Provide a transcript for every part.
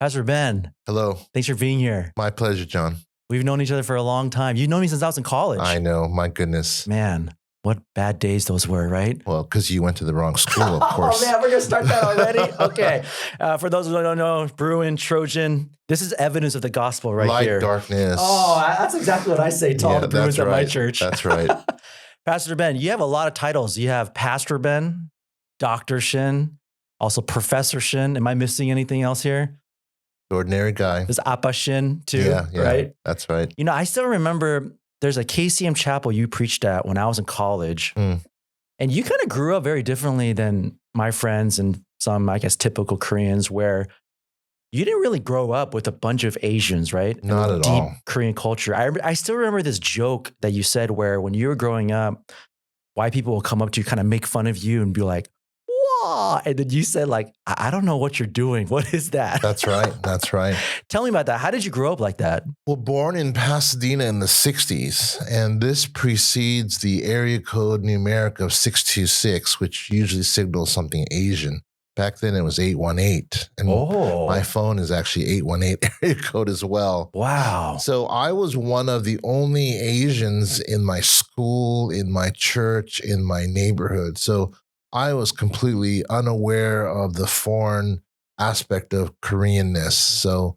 Pastor Ben, Hello. thanks for being here. My pleasure, John. We've known each other for a long time. You've known me since I was in college. I know. My goodness. Man, what bad days those were, right? Well, because you went to the wrong school, of course. Oh, man, we're going to start that already? Okay. For those who don't know, Bruin, Trojan, this is evidence of the gospel right here. Light, darkness. Oh, that's exactly what I say to all the Bruins at my church. That's right. Pastor Ben, you have a lot of titles. You have Pastor Ben, Dr. Shin, also Professor Shin. Am I missing anything else here? Ordinary guy. There's Appa Shin too, yeah, right? That's right. You know, I still remember there's a KCM chapel you preached at when I was in college. And you kind of grew up very differently than my friends and some, I guess, typical Koreans, where you didn't really grow up with a bunch of Asians, right? Not at all. Deep Korean culture. I still remember this joke that you said where when you were growing up, white people will come up to you, kind of make fun of you and be like, "Whoa!" And then you said, like, I don't know what you're doing. What is that? That's right. That's right. Tell me about that. How did you grow up like that? Well, born in Pasadena in the 60s, and this precedes the area code numeric of 626, which usually signals something Asian. Back then it was 818. And my phone is actually 818 area code as well. Wow. So I was one of the only Asians in my school, in my church, in my neighborhood. So I was completely unaware of the foreign aspect of Koreanness. So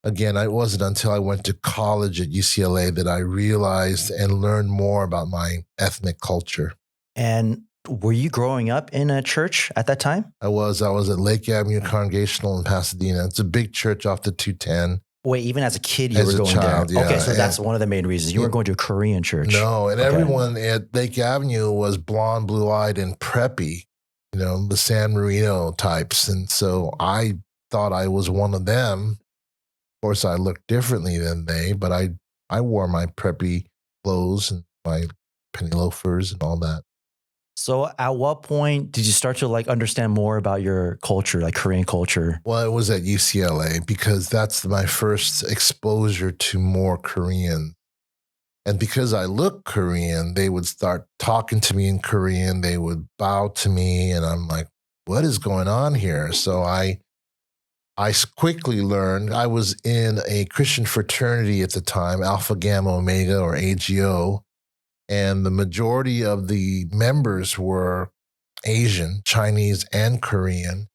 again, it wasn't until I went to college at UCLA that I realized and learned more about my ethnic culture. And were you growing up in a church at that time? I was at Lake Avenue Congregational in Pasadena. It's a big church off the 210. Wait, even as a kid, you were going child, there? Yeah. Okay, so that's one of the main reasons. You weren't going to a Korean church. No, and everyone at Lake Avenue was blonde, blue-eyed, and preppy, you know, the San Marino types. And so I thought I was one of them. Of course, I looked differently than they, but I wore my preppy clothes and my penny loafers and all that. So at what point did you start to like understand more about your culture, like Korean culture? Well, it was at UCLA because that's my first exposure to more Korean. And because I look Korean, they would start talking to me in Korean. They would bow to me. And I'm like, what is going on here? So I quickly learned. I was in a Christian fraternity at the time, Alpha Gamma Omega or AGO. And the majority of the members were Asian, Chinese, and Korean.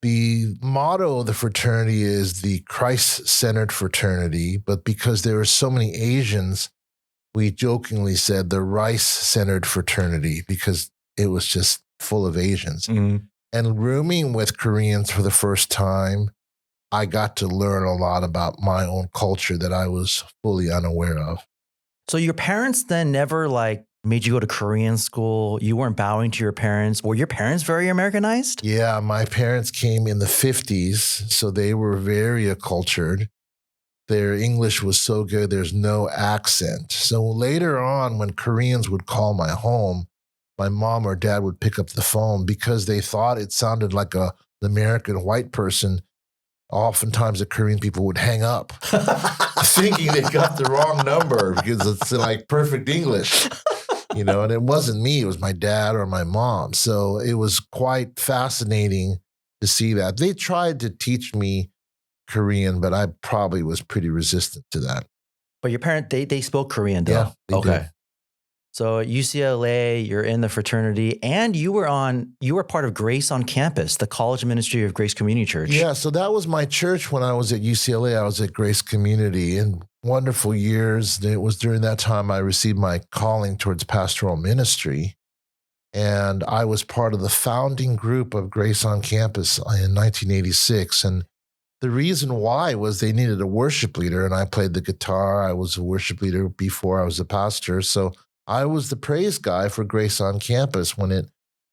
The motto of the fraternity is the Christ-centered fraternity, but because there were so many Asians, we jokingly said the rice-centered fraternity because it was just full of Asians. Mm-hmm. And rooming with Koreans for the first time, I got to learn a lot about my own culture that I was fully unaware of. So your parents then never like made you go to Korean school? You weren't bowing to your parents? Were your parents very Americanized? Yeah, my parents came in the 50s, so they were very accultured. Their English was so good, there's no accent. So later on, when Koreans would call my home, my mom or dad would pick up the phone because they thought it sounded like an American white person. Oftentimes the Korean people would hang up thinking they got the wrong number because it's like perfect English, you know, and it wasn't me, it was my dad or my mom. So it was quite fascinating to see that. They tried to teach me Korean, but I probably was pretty resistant to that. But your parents, they spoke Korean though? Yeah, they did. So at UCLA, you're in the fraternity, and you were part of Grace on Campus, the college ministry of Grace Community Church. Yeah, so that was my church when I was at UCLA. I was at Grace Community in wonderful years. It was during that time I received my calling towards pastoral ministry. And I was part of the founding group of Grace on Campus in 1986. And the reason why was they needed a worship leader, and I played the guitar. I was a worship leader before I was a pastor. So I was the praise guy for Grace on Campus when it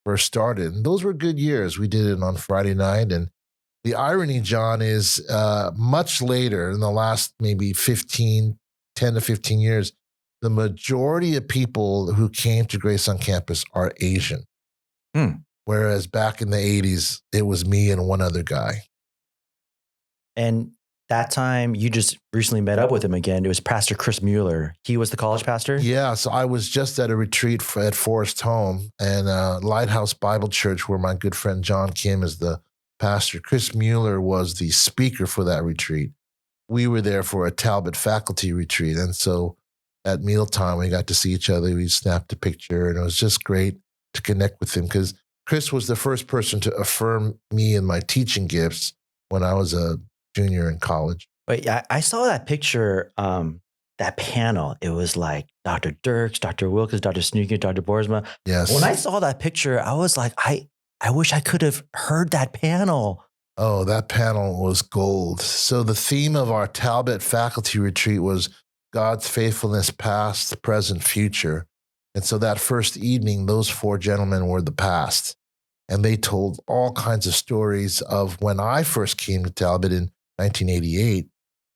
first started. And those were good years. We did it on Friday night. And the irony, John, is much later, in the last maybe 10 to 15 years, the majority of people who came to Grace on Campus are Asian. Whereas back in the 80s, it was me and one other guy. And that time, you just recently met up with him again. It was Pastor Chris Mueller. He was the college pastor? Yeah, so I was just at a retreat at Forest Home and Lighthouse Bible Church where my good friend John Kim is the Pastor Chris Mueller was the speaker for that retreat. We were there for a Talbot faculty retreat. And so at mealtime, we got to see each other. We snapped a picture, and it was just great to connect with him because Chris was the first person to affirm me in my teaching gifts when I was a junior in college. Wait, I saw that picture, that panel. It was like Dr. Dirks, Dr. Wilkins, Dr. Snukin, Dr. Boersma. Yes. When I saw that picture, I was like, I wish I could have heard that panel. Oh, that panel was gold. So the theme of our Talbot faculty retreat was God's faithfulness, past, present, future. And so that first evening, those four gentlemen were the past. And they told all kinds of stories of when I first came to Talbot in 1988.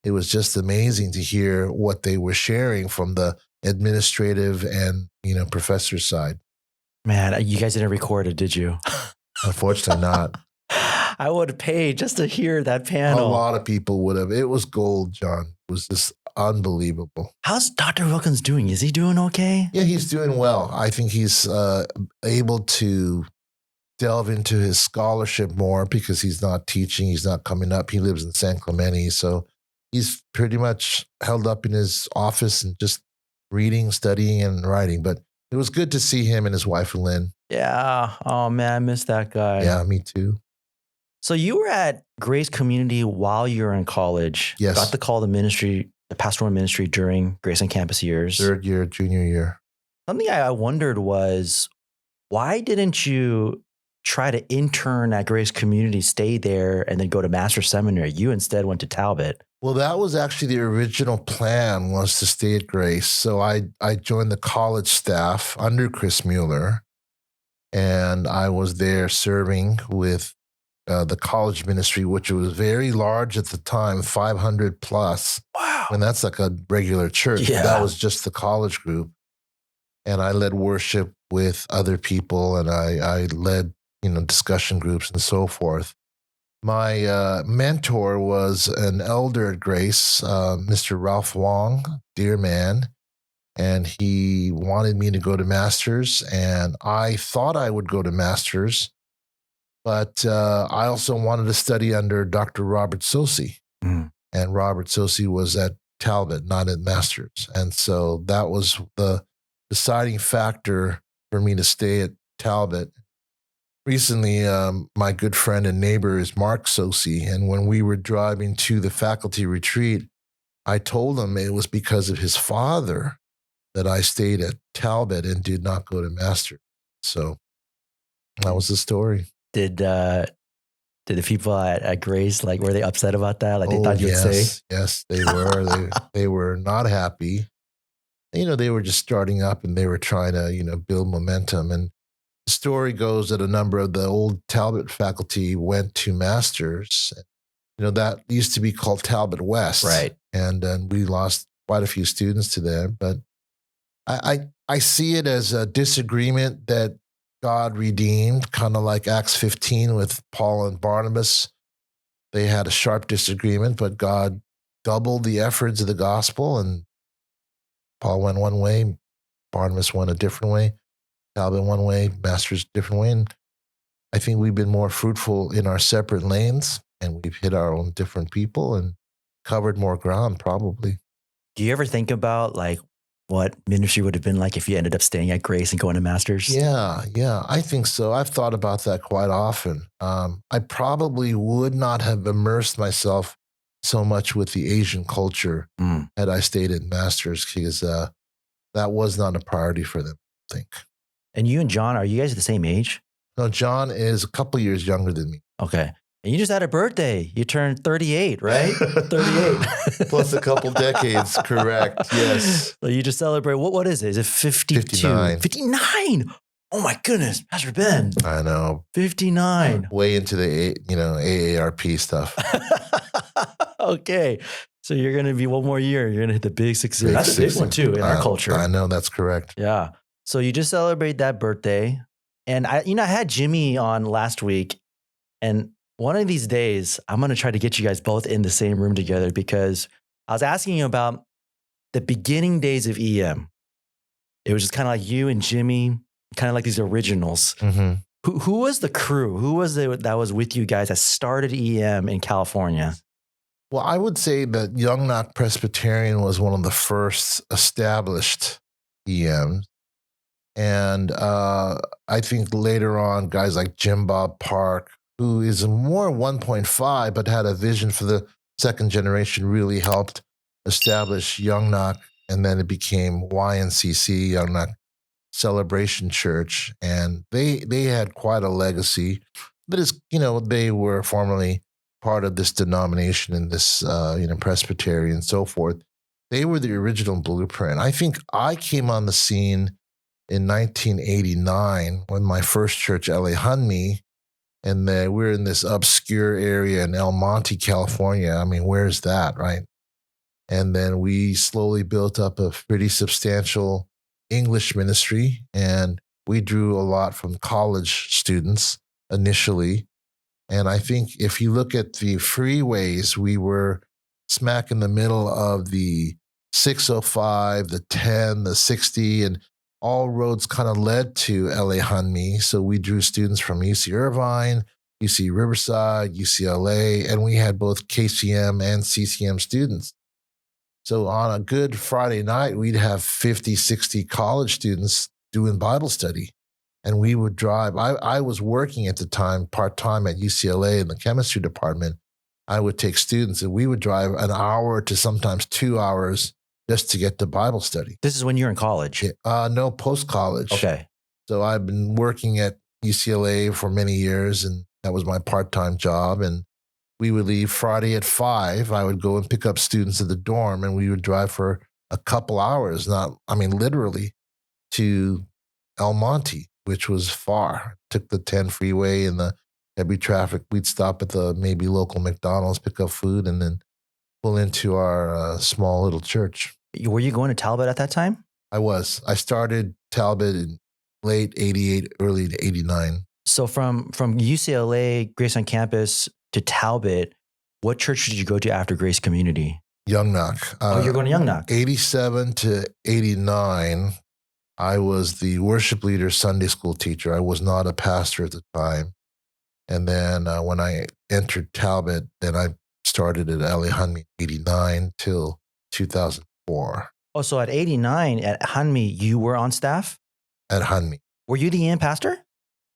It was just amazing to hear what they were sharing from the administrative and, professor side. Man, you guys didn't record it, did you? Unfortunately not. I would pay just to hear that panel. A lot of people would have. It was gold, John. It was just unbelievable. How's Dr. Wilkins doing? Is he doing okay? Yeah, he's doing well. I think he's able to delve into his scholarship more because he's not teaching. He's not coming up. He lives in San Clemente. So he's pretty much held up in his office and just reading, studying, and writing. But it was good to see him and his wife, Lynn. Yeah. Oh, man, I miss that guy. Yeah, me too. So you were at Grace Community while you were in college. Yes. Got to call the pastoral ministry during Grace on Campus years. Third year, junior year. Something I wondered was, why didn't you try to intern at Grace Community, stay there, and then go to Master's Seminary? You instead went to Talbot. Well, that was actually the original plan, was to stay at Grace. So I joined the college staff under Chris Mueller, and I was there serving with the college ministry, which was very large at the time, 500 plus. Wow. And that's like a regular church. Yeah. That was just the college group. And I led worship with other people, and I led, discussion groups and so forth. My mentor was an elder at Grace, Mr. Ralph Wong, dear man. And he wanted me to go to Master's, and I thought I would go to Master's. But I also wanted to study under Dr. Robert Sosi. Mm. And Robert Sosi was at Talbot, not at Master's. And so that was the deciding factor for me to stay at Talbot. Recently, my good friend and neighbor is Mark Sosi. And when we were driving to the faculty retreat, I told him it was because of his father that I stayed at Talbot and did not go to Master's. So that was the story. Did the people at Grace, were they upset about that? They thought you'd say? Yes, they were. they were not happy. They were just starting up, and they were trying to, build momentum. And the story goes that a number of the old Talbot faculty went to Masters. That used to be called Talbot West. Right. And we lost quite a few students to there. But I see it as a disagreement that God redeemed, kind of like Acts 15 with Paul and Barnabas. They had a sharp disagreement, but God doubled the efforts of the gospel, and Paul went one way, Barnabas went a different way, Talbot one way, Masters a different way. And I think we've been more fruitful in our separate lanes, and we've hit our own different people and covered more ground, probably. Do you ever think about what ministry would have been like if you ended up staying at Grace and going to Master's? Yeah, I think so. I've thought about that quite often. I probably would not have immersed myself so much with the Asian culture had I stayed at Master's, because that was not a priority for them, I think. And you and John, are you guys the same age? No, John is a couple years younger than me. Okay. And you just had a birthday. You turned 38, right? 38. Plus a couple decades, correct. Yes. So you just celebrate. What is it? Is it 52? 59. 59. Oh my goodness, Pastor Ben. I know. 59. Way into the AARP stuff. Okay. So you're going to be one more year. You're going to hit the big 6 years. That's a big one too in our culture. I know, that's correct. Yeah. So you just celebrate that birthday. And I had Jimmy on last week, and one of these days, I'm going to try to get you guys both in the same room together, because I was asking you about the beginning days of EM. It was just kind of like you and Jimmy, kind of like these originals. Mm-hmm. Who was the crew? Who was it that was with you guys that started EM in California? Well, I would say that Young Knock Presbyterian was one of the first established EMs. And I think later on, guys like Jim Bob Park, who is more 1.5, but had a vision for the second generation, really helped establish Young Knock. And then it became YNCC, Young Knock Celebration Church. And they had quite a legacy. But as they were formerly part of this denomination and this Presbyterian and so forth. They were the original blueprint. I think I came on the scene in 1989 when my first church, LA Hunme, and we're in this obscure area in El Monte, California. I mean, where's that, right? And then we slowly built up a pretty substantial English ministry, and we drew a lot from college students initially. And I think if you look at the freeways, we were smack in the middle of the 605, the 10, the 60, and all roads kind of led to LA Hunme. So we drew students from UC Irvine, UC Riverside, UCLA, and we had both KCM and CCM students. So on a good Friday night, we'd have 50, 60 college students doing Bible study. And we would drive. I was working at the time part-time at UCLA in the chemistry department. I would take students and we would drive an hour to sometimes 2 hours just to get to Bible study. This is when you're in college? No, post-college. Okay. So I've been working at UCLA for many years, and that was my part-time job. And we would leave Friday at 5. I would go and pick up students at the dorm, and we would drive for a couple hours, literally, to El Monte, which was far. Took the 10 freeway and the heavy traffic. We'd stop at the maybe local McDonald's, pick up food, and then pull into our small little church. Were you going to Talbot at that time? I was. I started Talbot in late 88, early 89. So from UCLA, Grace on Campus to Talbot, what church did you go to after Grace Community? Young Knock. You're going to Young Knock. 87 to 89, I was the worship leader, Sunday school teacher. I was not a pastor at the time. And then when I entered Talbot, then I started at LA Hunme 89 till 2004. Oh, so at 89 at Hunme, you were on staff? At Hunme. Were you the EM pastor?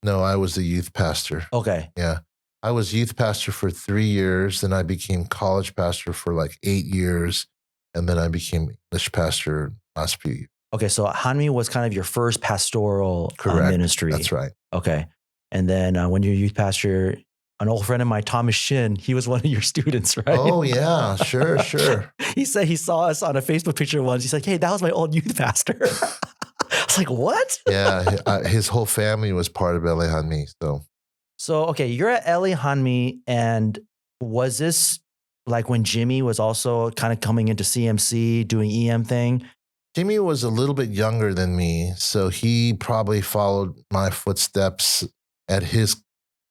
No, I was the youth pastor. Okay. Yeah. I was youth pastor for 3 years. Then I became college pastor for like 8 years. And then I became English pastor last few years. Okay. So Hunme was kind of your first pastoral ministry. That's right. Okay. And then when you were youth pastor, an old friend of mine, Thomas Shin, he was one of your students, right? Oh, yeah. Sure. He said he saw us on a Facebook picture once. He's like, hey, that was my old youth pastor. I was like, what? Yeah. His whole family was part of LA Hunme. So, okay, you're at LA Hunme, and was this like when Jimmy was also kind of coming into CMC, doing EM thing? Jimmy was a little bit younger than me, so he probably followed my footsteps at his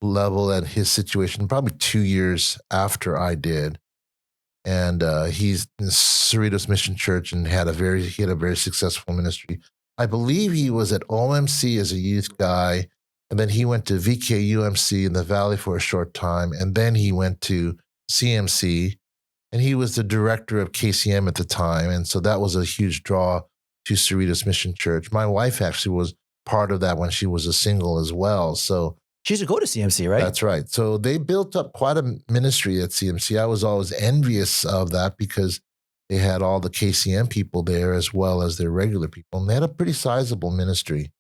level, at his situation, probably 2 years after I did. And he's in Cerritos Mission Church and he had a very successful ministry. I believe he was at OMC as a youth guy, and then he went to VKUMC in the Valley for a short time, and then he went to CMC, and he was the director of KCM at the time, and so that was a huge draw to Cerritos Mission Church. My wife actually was part of that when she was a single as well, so she used to go to CMC, right? That's right. So they built up quite a ministry at CMC. I was always envious of that because they had all the KCM people there as well as their regular people, and they had a pretty sizable ministry.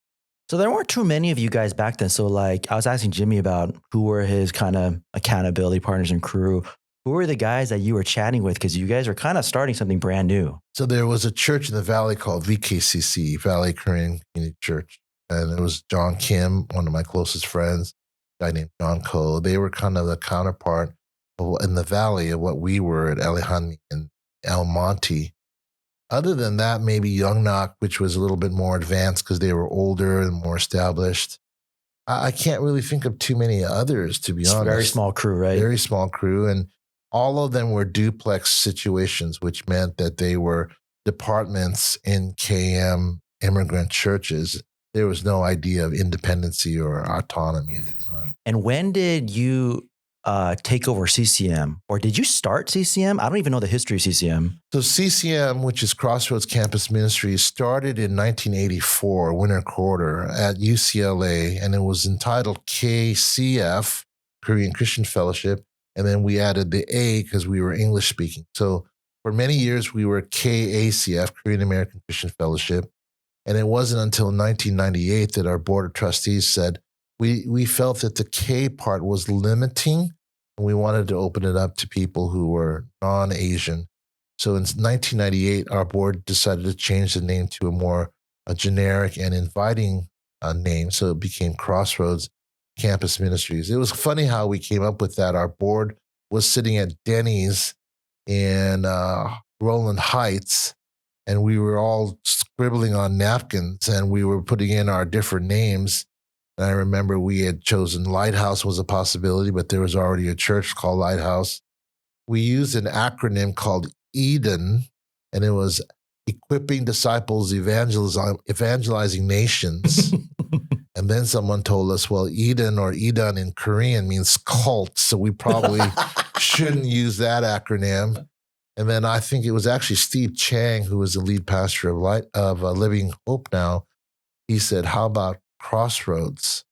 So there weren't too many of you guys back then. So like I was asking Jimmy about who were his kind of accountability partners and crew. Who were the guys that you were chatting with? Because you guys were kind of starting something brand new. So there was a church in the Valley called VKCC, Valley Korean Community Church. And it was John Kim, one of my closest friends, a guy named John Ko. They were kind of the counterpart in the Valley of what we were at El Hunme and El Monte. Other than that, maybe Young Knock, which was a little bit more advanced because they were older and more established. I can't really think of too many others, to be honest. Very small crew, right? Very small crew. And all of them were duplex situations, which meant that they were departments in KM immigrant churches. there was no idea of independency or autonomy at the time. And when did you take over CCM? Or did you start CCM? I don't even know the history of CCM. So CCM, which is Crossroads Campus Ministries, started in 1984, winter quarter, at UCLA, and it was entitled KCF, Korean Christian Fellowship, and then we added the A because we were English speaking. So for many years, we were KACF, Korean American Christian Fellowship, and it wasn't until 1998 that our board of trustees said, we felt that the K part was limiting, and we wanted to open it up to people who were non-Asian. So in 1998, our board decided to change the name to a more generic and inviting name. So it became Crossroads Campus Ministries. It was funny how we came up with that. Our board was sitting at Denny's in Roland Heights, and we were all scribbling on napkins, and we were putting in our different names. And I remember we had chosen Lighthouse was a possibility, but there was already a church called Lighthouse. We used an acronym called EDEN, and it was Equipping Disciples Evangelizing Nations. And then someone told us, well, Eden or Eden in Korean means cult, so we probably shouldn't use that acronym. And then I think it was actually Steve Chang, who was the lead pastor of Living Hope now. He said, how about Crossroads?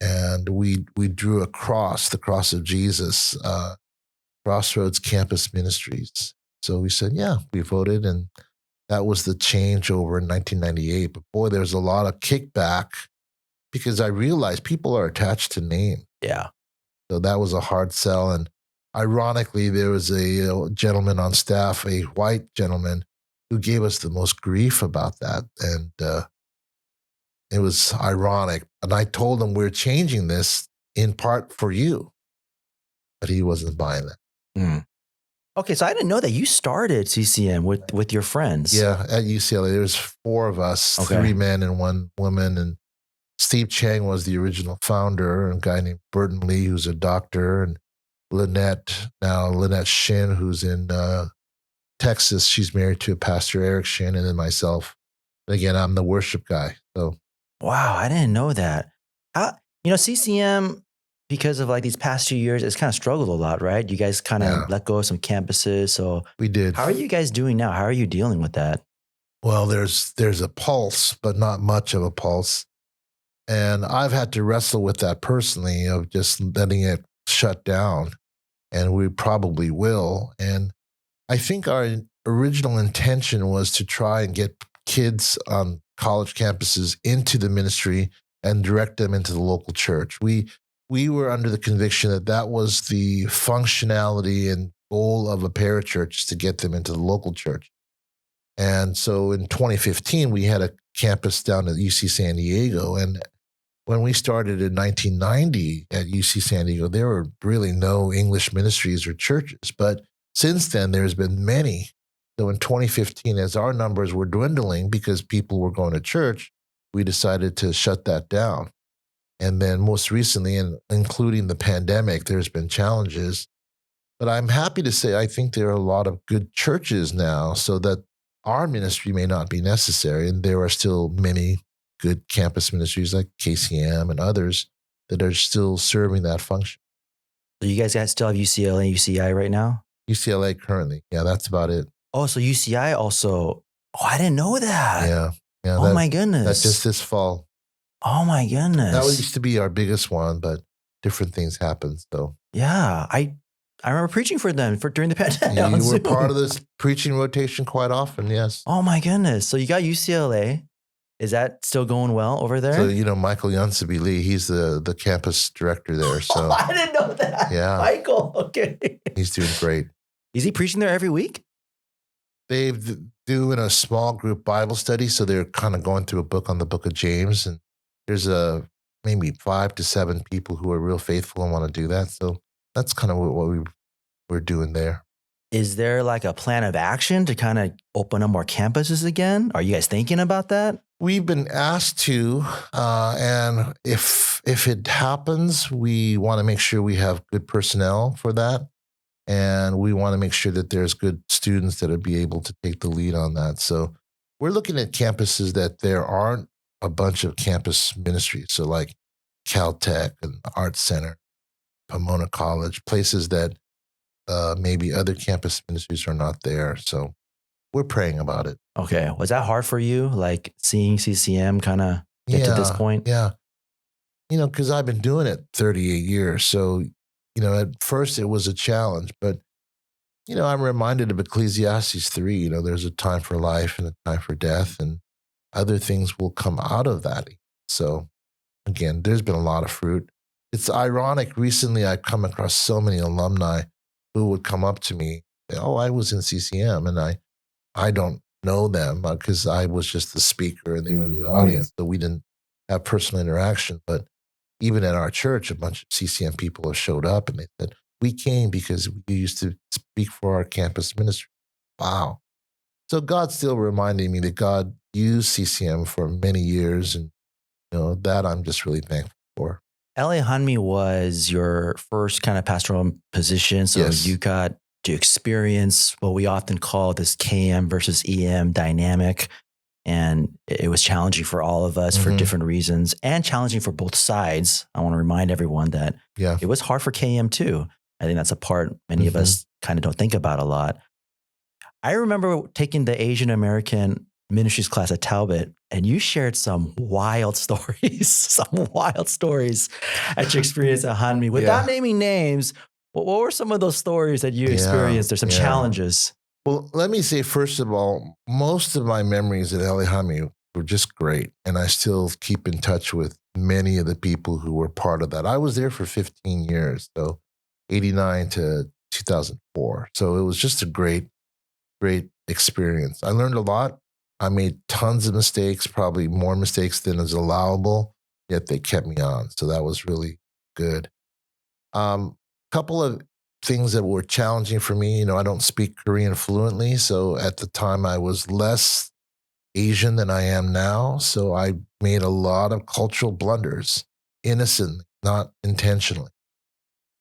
And we drew a cross, the cross of Jesus, Crossroads Campus Ministries. So we said, yeah, we voted, and that was the changeover in 1998. But boy, there was a lot of kickback because I realized people are attached to name. Yeah. So that was a hard sell. And ironically, there was a gentleman on staff, a white gentleman, who gave us the most grief about that. And it was ironic. And I told him, we're changing this in part for you. But he wasn't buying that. Mm. Okay, so I didn't know that you started CCM with your friends. Yeah, at UCLA. There was 4 of us, Okay. 3 men and 1 woman. And Steve Chang was the original founder, and a guy named Burton Lee, who's a doctor, and Lynette Shin, who's in Texas. She's married to Pastor Eric Shin, and then myself. And again, I'm the worship guy. So, wow, I didn't know that. CCM, because of like these past few years, it's kind of struggled a lot, right? You guys kind of let go of some campuses. So we did. How are you guys doing now? How are you dealing with that? Well, there's a pulse, but not much of a pulse. And I've had to wrestle with that personally, of just letting it shut down. And we probably will. And I think our original intention was to try and get kids on college campuses into the ministry and direct them into the local church. We were under the conviction that that was the functionality and goal of a parachurch, to get them into the local church. And so in 2015, we had a campus down at UC San Diego. And when we started in 1990 at UC San Diego, there were really no English ministries or churches. But since then, there's been many. So in 2015, as our numbers were dwindling because people were going to church, we decided to shut that down. And then most recently, and including the pandemic, there's been challenges. But I'm happy to say I think there are a lot of good churches now, so that our ministry may not be necessary. And there are still many good campus ministries like KCM and others that are still serving that function. So you guys still have UCLA and UCI right now? UCLA currently. Yeah, that's about it. Oh, so UCI also. Oh, I didn't know that. Yeah. Oh, my goodness. That's just this fall. Oh, my goodness. That used to be our biggest one, but different things happened. So yeah, I remember preaching for them during the pandemic. Yeah, you were part of this preaching rotation quite often, yes. Oh, my goodness. So you got UCLA. Is that still going well over there? So, Michael Yunsaby Lee, he's the campus director there. So I didn't know that. Yeah. Michael, okay. He's doing great. Is he preaching there every week? They're doing a small group Bible study, so they're kind of going through a book on the book of James. And there's maybe 5 to 7 people who are real faithful and want to do that. So that's kind of what we're doing there. Is there like a plan of action to kind of open up more campuses again? Are you guys thinking about that? We've been asked to, and if it happens, we want to make sure we have good personnel for that. And we want to make sure that there's good students that will be able to take the lead on that. So we're looking at campuses that there aren't a bunch of campus ministries. So like Caltech and Art Center, Pomona College, places that maybe other campus ministries are not there. So we're praying about it. Okay. Was that hard for you? Like seeing CCM kind of get to this point? Yeah. Because I've been doing it 38 years. So, at first it was a challenge, but, I'm reminded of Ecclesiastes 3, there's a time for life and a time for death, and other things will come out of that. So again, there's been a lot of fruit. It's ironic. Recently, I've come across so many alumni who would come up to me, oh, I was in CCM, and I don't know them because I was just the speaker and they were in the audience. So we didn't have personal interaction. But even at our church, a bunch of CCM people have showed up and they said, we came because we used to speak for our campus ministry. Wow. So God's still reminding me that God used CCM for many years. And, that I'm just really thankful for. L.A. Hanmi was your first kind of pastoral position. So Yes. You got to experience what we often call this KM versus EM dynamic. And it was challenging for all of us for different reasons and challenging for both sides. I want to remind everyone that it was hard for KM too. I think that's a part many of us kind of don't think about a lot. I remember taking the Asian American ministries class at Talbot, and you shared some wild stories, at your experience at Hanmi. Without naming names, what were some of those stories that you experienced? There's some challenges. Well, let me say, first of all, most of my memories at L.A. Hanmi were just great. And I still keep in touch with many of the people who were part of that. I was there for 15 years, so 89 to 2004. So it was just a great experience. I learned a lot. I made tons of mistakes, probably more mistakes than is allowable, yet they kept me on. So that was really good. Couple of things that were challenging for me. I don't speak Korean fluently. So at the time I was less Asian than I am now. So I made a lot of cultural blunders, innocently, not intentionally.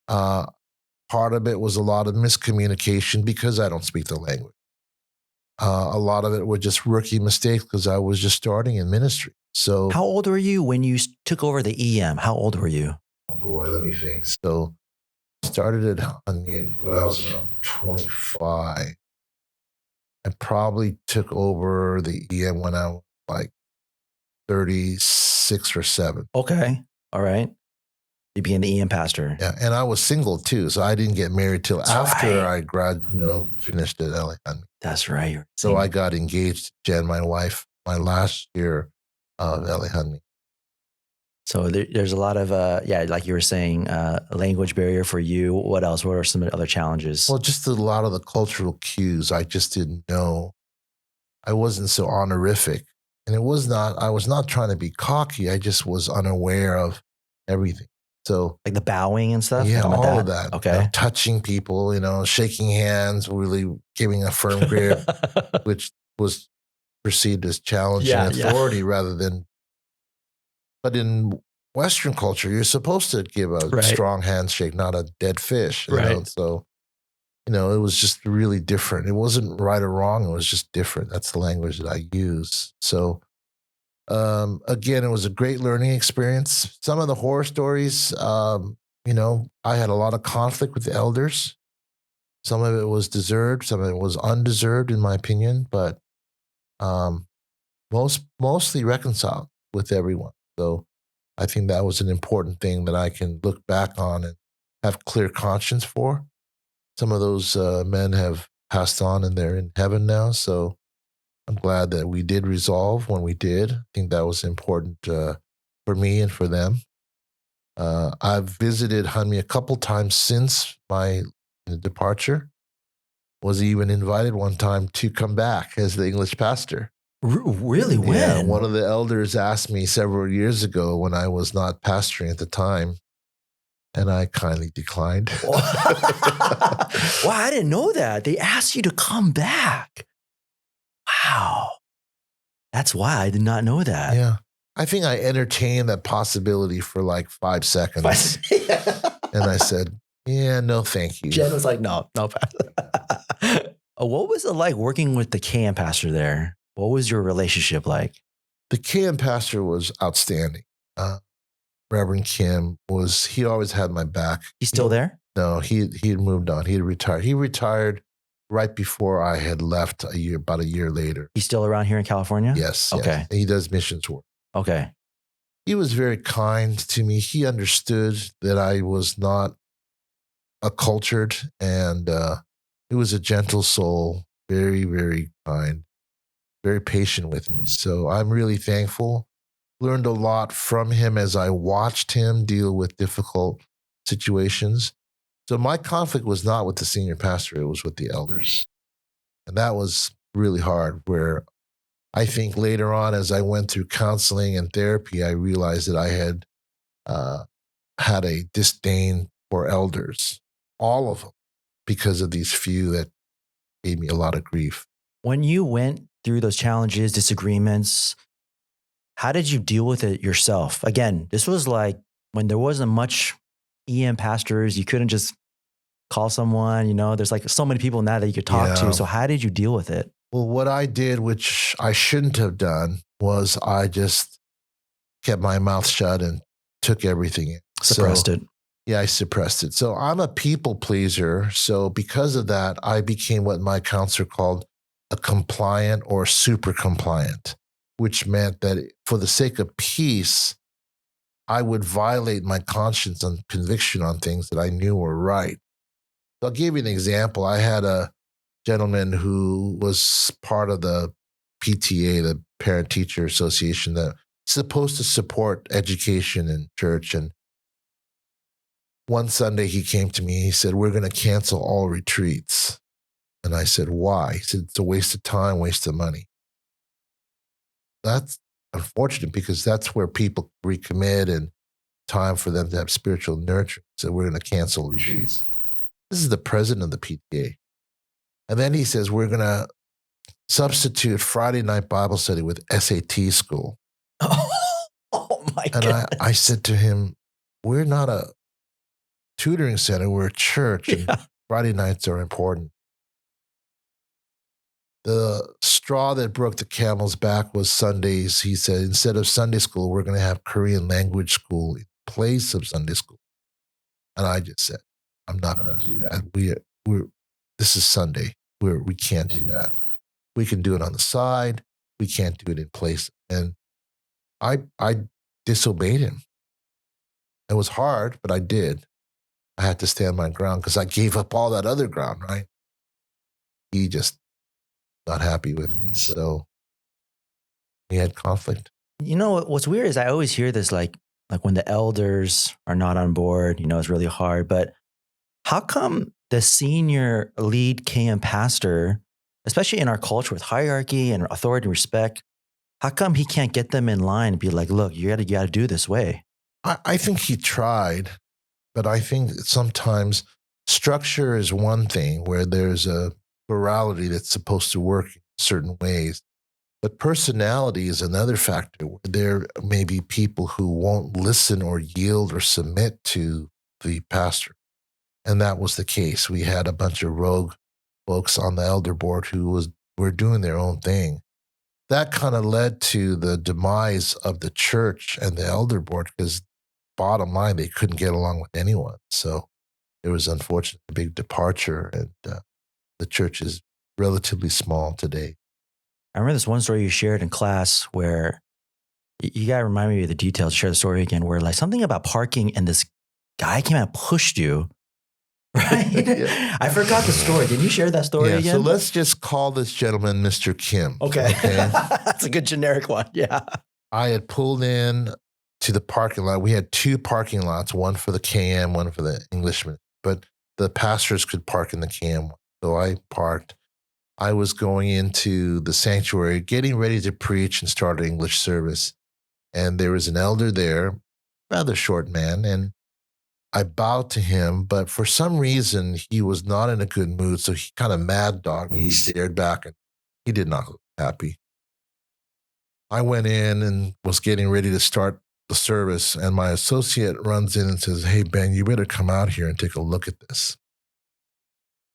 Part of it was a lot of miscommunication because I don't speak the language. A lot of it were just rookie mistakes because I was just starting in ministry. So how old were you when you took over the EM? How old were you? Oh boy, let me think. So started it when I was around 25. I probably took over the EM when I was like 36 or 7. Okay. All right. You became the EM pastor. Yeah. And I was single too. So I didn't get married till after I finished at LA. That's right. So I got engaged to Jen, my wife, my last year of LA Hanmi. So there's a lot of, like you were saying, language barrier for you. What else? What are some other challenges? Well, just a lot of the cultural cues I just didn't know. I wasn't so honorific. And I was not trying to be cocky. I just was unaware of everything. So like the bowing and stuff? Yeah, all of that. Okay. Touching people, shaking hands, really giving a firm grip, which was perceived as challenging authority rather than. But in Western culture, you're supposed to give a strong handshake, not a dead fish. So, it was just really different. It wasn't right or wrong. It was just different. That's the language that I use. So, again, it was a great learning experience. Some of the horror stories, I had a lot of conflict with the elders. Some of it was deserved. Some of it was undeserved, in my opinion, but mostly reconciled with everyone. So I think that was an important thing that I can look back on and have clear conscience for. Some of those men have passed on and they're in heaven now. So I'm glad that we did resolve when we did. I think that was important for me and for them. I've visited Hanmi a couple times since my departure. Was even invited one time to come back as the English pastor. Really? When? Yeah, one of the elders asked me several years ago when I was not pastoring at the time, and I kindly declined. Wow, I didn't know that. They asked you to come back. Wow. That's why I did not know that. Yeah. I think I entertained that possibility for like 5 seconds. And I said, yeah, no, thank you. Jen was like, no. What was it like working with the KM pastor there? What was your relationship like? The KM pastor was outstanding. Reverend Kim he always had my back. He's still there? No, he had moved on. He had retired. He retired right before I had left about a year later. He's still around here in California? Yes. Okay. Yes. He does missions work. Okay. He was very kind to me. He understood that I was not cultured, and he was a gentle soul, very, very kind, very patient with me. So I'm really thankful. Learned a lot from him as I watched him deal with difficult situations. So my conflict was not with the senior pastor, it was with the elders. And that was really hard, where I think later on, as I went through counseling and therapy, I realized that I had had a disdain for elders, all of them, because of these few that gave me a lot of grief. When you went through those challenges, disagreements, how did you deal with it yourself? Again, this was like when there wasn't much EM pastors, you couldn't just call someone, there's like so many people now that you could talk to. So how did you deal with it? Well, what I did, which I shouldn't have done, was I just kept my mouth shut and took everything in. Suppressed it. Yeah, I suppressed it. So I'm a people pleaser. So because of that, I became what my counselor called a compliant or super compliant, which meant that for the sake of peace, I would violate my conscience and conviction on things that I knew were right. So I'll give you an example. I had a gentleman who was part of the PTA, the Parent Teacher Association, that's supposed to support education in church. And one Sunday he came to me, he said, "We're going to cancel all retreats." And I said, "Why?" He said, "It's a waste of time, waste of money." That's unfortunate, because that's where people recommit and time for them to have spiritual nurture. So we're going to cancel retreats. This is the president of the PTA. And then he says, "We're going to substitute Friday night Bible study with SAT school." Oh my God. And I said to him, "We're not a tutoring center, we're a church, and Friday nights are important." The straw that broke the camel's back was Sundays. He said, "Instead of Sunday school, we're going to have Korean language school in place of Sunday school." And I just said, "I'm not going to do that. This is Sunday. We can't do that. We can do it on the side. We can't do it in place." And I disobeyed him. It was hard, but I did. I had to stand my ground because I gave up all that other ground, right? He just not happy with me. So we had conflict. What's weird is I always hear this, like when the elders are not on board, it's really hard. But how come the senior lead KM pastor, especially in our culture with hierarchy and authority and respect, how come he can't get them in line and be like, "Look, you got to do this way"? I think he tried, but I think sometimes structure is one thing where there's a plurality that's supposed to work in certain ways. But personality is another factor, where there may be people who won't listen or yield or submit to the pastor. And that was the case. We had a bunch of rogue folks on the elder board who were doing their own thing. That kind of led to the demise of the church and the elder board, because bottom line, they couldn't get along with anyone. So it was unfortunately a big departure, and the church is relatively small today. I remember this one story you shared in class where you got to remind me of the details, share the story again, where like something about parking and this guy came out and pushed you, right? Yeah. I forgot the story. Did you share that story again? So let's just call this gentleman Mr. Kim. Okay. That's a good generic one. Yeah. I had pulled in to the parking lot. We had two parking lots, one for the KM, one for the Englishman, but the pastors could park in the KM one. So I parked. I was going into the sanctuary, getting ready to preach and start an English service. And there was an elder there, rather short man, and I bowed to him, but for some reason, he was not in a good mood. So he kind of mad dogged me. He stared back, and he did not look happy. I went in and was getting ready to start the service, and my associate runs in and says, "Hey, Ben, you better come out here and take a look at this."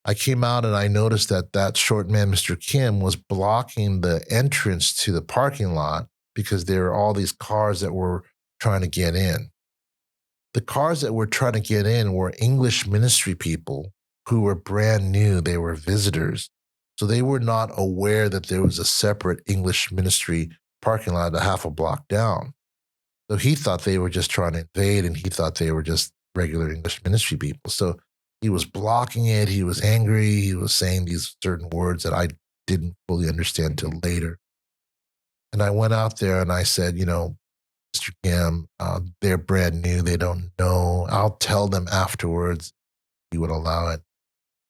I came out and I noticed that short man, Mr. Kim, was blocking the entrance to the parking lot because there were all these cars that were trying to get in. The cars that were trying to get in were English ministry people who were brand new. They were visitors. So they were not aware that there was a separate English ministry parking lot a half a block down. So he thought they were just trying to invade, and he thought they were just regular English ministry people. So he was blocking it. He was angry. He was saying these certain words that I didn't fully understand till later. And I went out there and I said, Mr. Kim, they're brand new. They don't know. I'll tell them afterwards if he would allow it.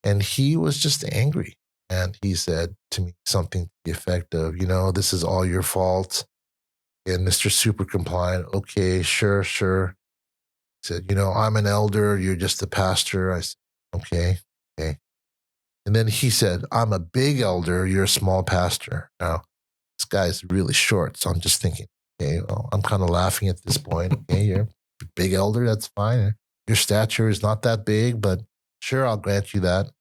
And he was just angry. And he said to me something to the effect of, this is all your fault. And Mr. Super Compliant, okay, sure. He said, I'm an elder. You're just a pastor. I said, okay. And then he said, I'm a big elder. You're a small pastor. Now, this guy's really short. So I'm just thinking, okay, well, I'm kind of laughing at this point. Okay, you're a big elder. That's fine. Your stature is not that big, but sure, I'll grant you that.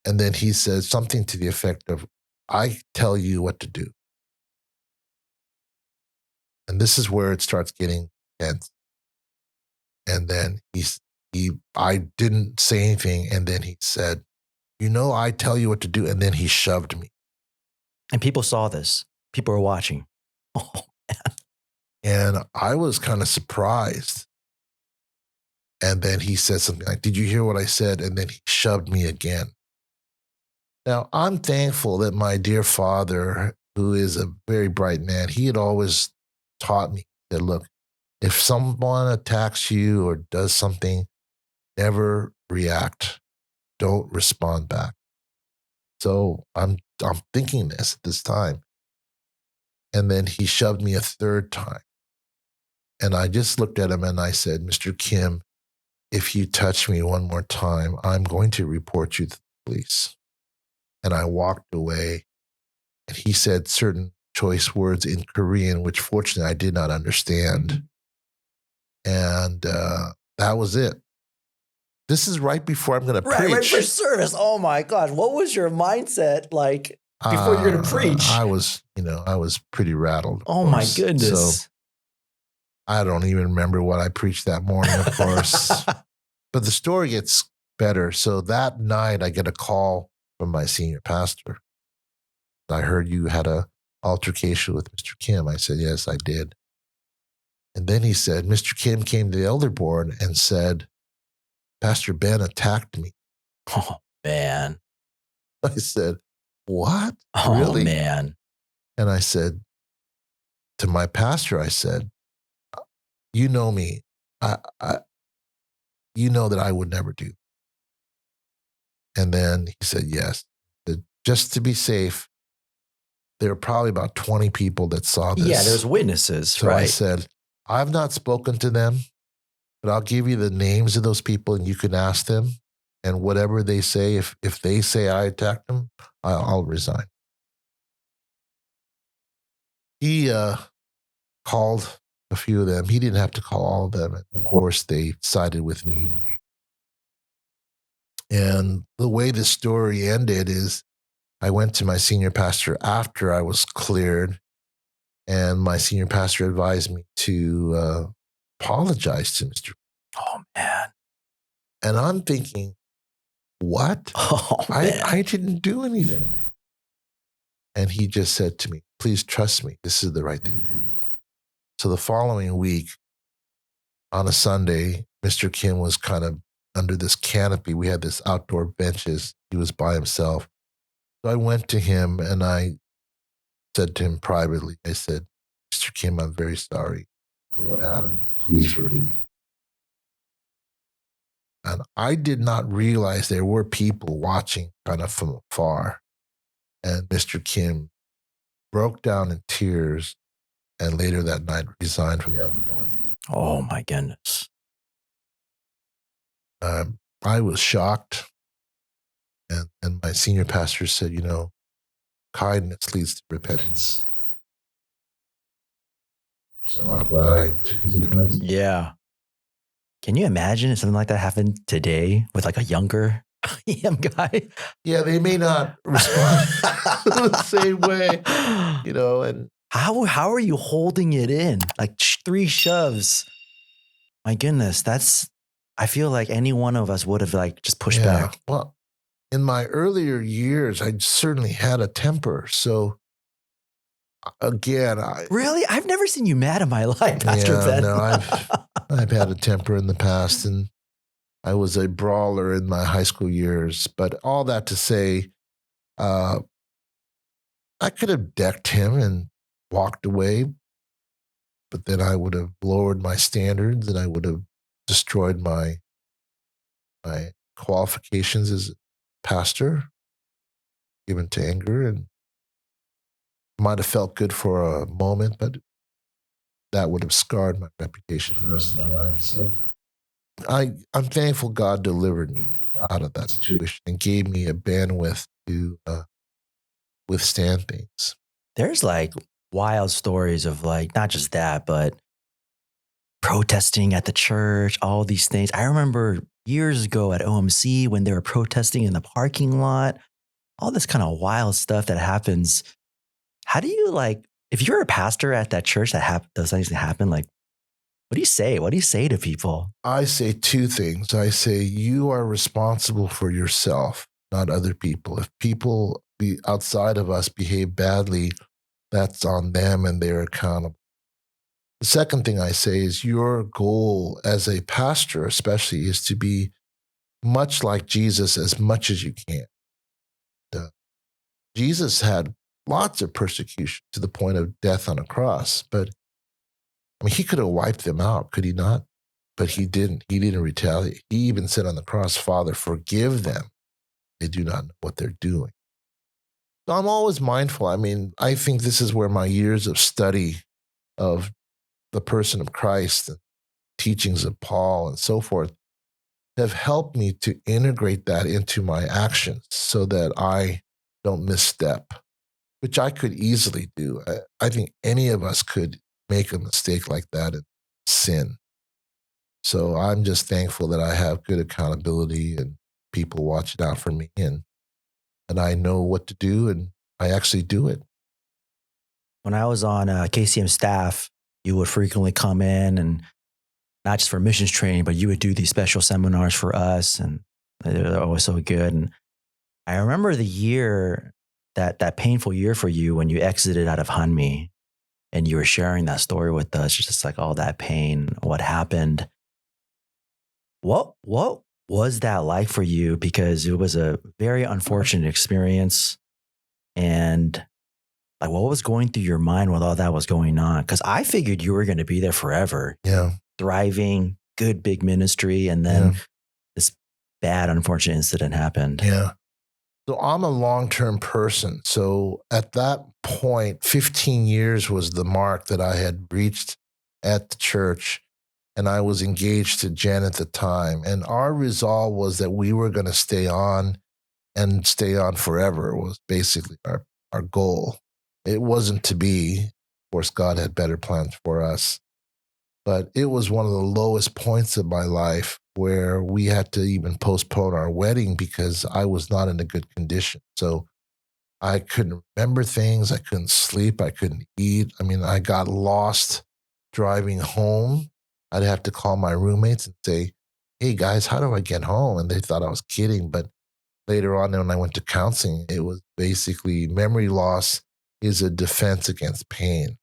And then he says something to the effect of, I tell you what to do. And this is where it starts getting tense. And then I didn't say anything. And then he said, I tell you what to do. And then he shoved me. And people saw this. People were watching. Oh, man. And I was kind of surprised. And then he said something like, did you hear what I said? And then he shoved me again. Now, I'm thankful that my dear father, who is a very bright man, he had always taught me that, look, if someone attacks you or does something, never react. Don't respond back. So I'm thinking this at this time. And then he shoved me a third time. And I just looked at him and I said, Mr. Kim, if you touch me one more time, I'm going to report you to the police. And I walked away. And he said certain choice words in Korean, which fortunately I did not understand. And that was it. This is right before I'm going to preach. Right for service. Oh my gosh. What was your mindset like before you're going to preach? I was pretty rattled. Oh my goodness. So I don't even remember what I preached that morning, of course. But the story gets better. So that night I get a call from my senior pastor. I heard you had an altercation with Mr. Kim. I said, yes, I did. And then he said, Mr. Kim came to the elder board and said, Pastor Ben attacked me. Oh, man. I said, what? Oh, really? Man. And I said to my pastor, I said, you know me. You know that I would never do. And then he said, yes. Just to be safe, there were probably about 20 people that saw this. Yeah, there's witnesses, so right? I said, I've not spoken to them, but I'll give you the names of those people and you can ask them. And whatever they say, if they say I attacked them, I'll resign. He called a few of them. He didn't have to call all of them. And of course, they sided with me. And the way the story ended is I went to my senior pastor after I was cleared, and my senior pastor advised me to apologize to Mr. Oh, man. And I'm thinking, what? Oh, man. I didn't do anything. And he just said to me, please trust me. This is the right thing to do. So the following week, on a Sunday, Mr. Kim was kind of under this canopy. We had this outdoor benches. He was by himself. So I went to him and I said to him privately, I said, Mr. Kim, I'm very sorry for what happened. Please forgive me. And I did not realize there were people watching kind of from afar. And Mr. Kim broke down in tears and later that night resigned from the elder board. Oh, my goodness. I was shocked. And my senior pastor said, kindness leads to repentance. So I'm glad I took his advice. Yeah. Can you imagine if something like that happened today with like a younger EM guy? Yeah, they may not respond the same way, and How are you holding it in? Like 3 shoves. My goodness, I feel like any one of us would have like just pushed back. Well, in my earlier years, I certainly had a temper. So again, Really? I've never seen you mad in my life, Pastor Ben. No, I've had a temper in the past, and I was a brawler in my high school years. But all that to say, I could have decked him and walked away, but then I would have lowered my standards and I would have destroyed my qualifications as a pastor, given to anger, and might have felt good for a moment, but that would have scarred my reputation for the rest of my life. So I'm thankful God delivered me out of that situation and gave me a bandwidth to withstand things. There's like wild stories of like, not just that, but protesting at the church, all these things. I remember years ago at OMC when they were protesting in the parking lot, all this kind of wild stuff that happens. How do you like, if you're a pastor at that church those things happen, like, what do you say? What do you say to people? I say 2 things. I say you are responsible for yourself, not other people. If people outside of us behave badly, that's on them and they're accountable. The second thing I say is your goal as a pastor, especially, is to be much like Jesus as much as you can. Jesus had lots of persecution to the point of death on a cross, but I mean, he could have wiped them out, could he not? But he didn't. He didn't retaliate. He even said on the cross, Father, forgive them. They do not know what they're doing. So I'm always mindful. I mean, I think this is where my years of study of the person of Christ and teachings of Paul and so forth have helped me to integrate that into my actions so that I don't misstep, which I could easily do. I think any of us could make a mistake like that and sin. So I'm just thankful that I have good accountability and people watching out for me, and I know what to do, and I actually do it. When I was on KCM staff, you would frequently come in, and not just for missions training, but you would do these special seminars for us, and they were always so good. And I remember the year, that painful year for you when you exited out of Hanmi, and you were sharing that story with us, just like all that pain, what happened. What was that like for you? Because it was a very unfortunate experience. And like, what was going through your mind while all that was going on? Because I figured you were going to be there forever. Yeah. Thriving, good, big ministry. And then this bad, unfortunate incident happened. Yeah. So I'm a long-term person. So at that point, 15 years was the mark that I had reached at the church. And I was engaged to Jen at the time. And our resolve was that we were going to stay on and stay on forever was basically our goal. It wasn't to be. Of course, God had better plans for us. But it was one of the lowest points of my life where we had to even postpone our wedding because I was not in a good condition. So I couldn't remember things. I couldn't sleep. I couldn't eat. I mean, I got lost driving home. I'd have to call my roommates and say, hey, guys, how do I get home? And they thought I was kidding. But later on, when I went to counseling, it was basically memory loss is a defense against pain.